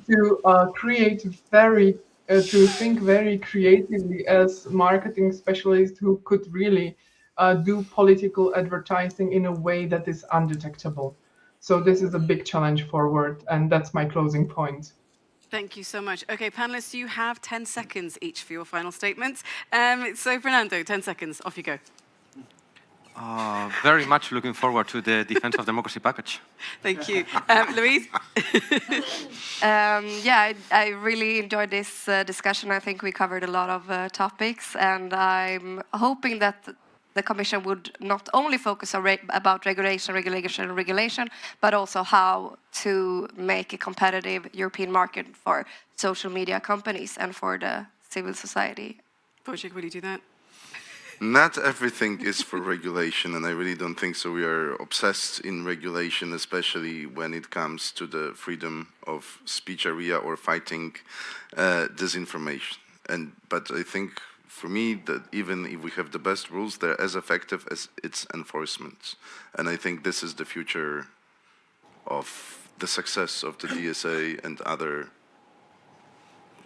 Speaker 8: to to think very creatively as marketing specialists who could really do political advertising in a way that is undetectable. So this is a big challenge forward, and that's my closing point.
Speaker 1: Thank you so much. Okay, panelists, you have 10 seconds each for your final statements. So, Fernando, 10 seconds, off you go.
Speaker 5: Very much looking forward to the Defense of Democracy package.
Speaker 1: Thank you. Louise?
Speaker 4: Yeah, I really enjoyed this discussion. I think we covered a lot of topics, and I'm hoping that the Commission would not only focus on about regulation, but also how to make a competitive European market for social media companies and for the civil society.
Speaker 1: Wojciech, will you do that?
Speaker 3: Not everything is for regulation, and I really don't think so. We are obsessed in regulation, especially when it comes to the freedom of speech area or fighting disinformation. But I think, for me, that even if we have the best rules, they're as effective as its enforcement. And I think this is the future of the success of the DSA and other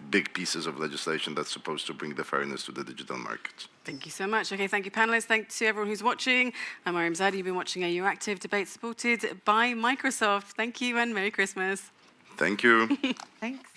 Speaker 3: big pieces of legislation that's supposed to bring the fairness to the digital market.
Speaker 1: Thank you so much. Okay, thank you, panelists. Thanks to everyone who's watching. I'm Mariam Zadi. You've been watching a Euractiv debate supported by Microsoft. Thank you and Merry Christmas.
Speaker 3: Thank you.
Speaker 4: Thanks.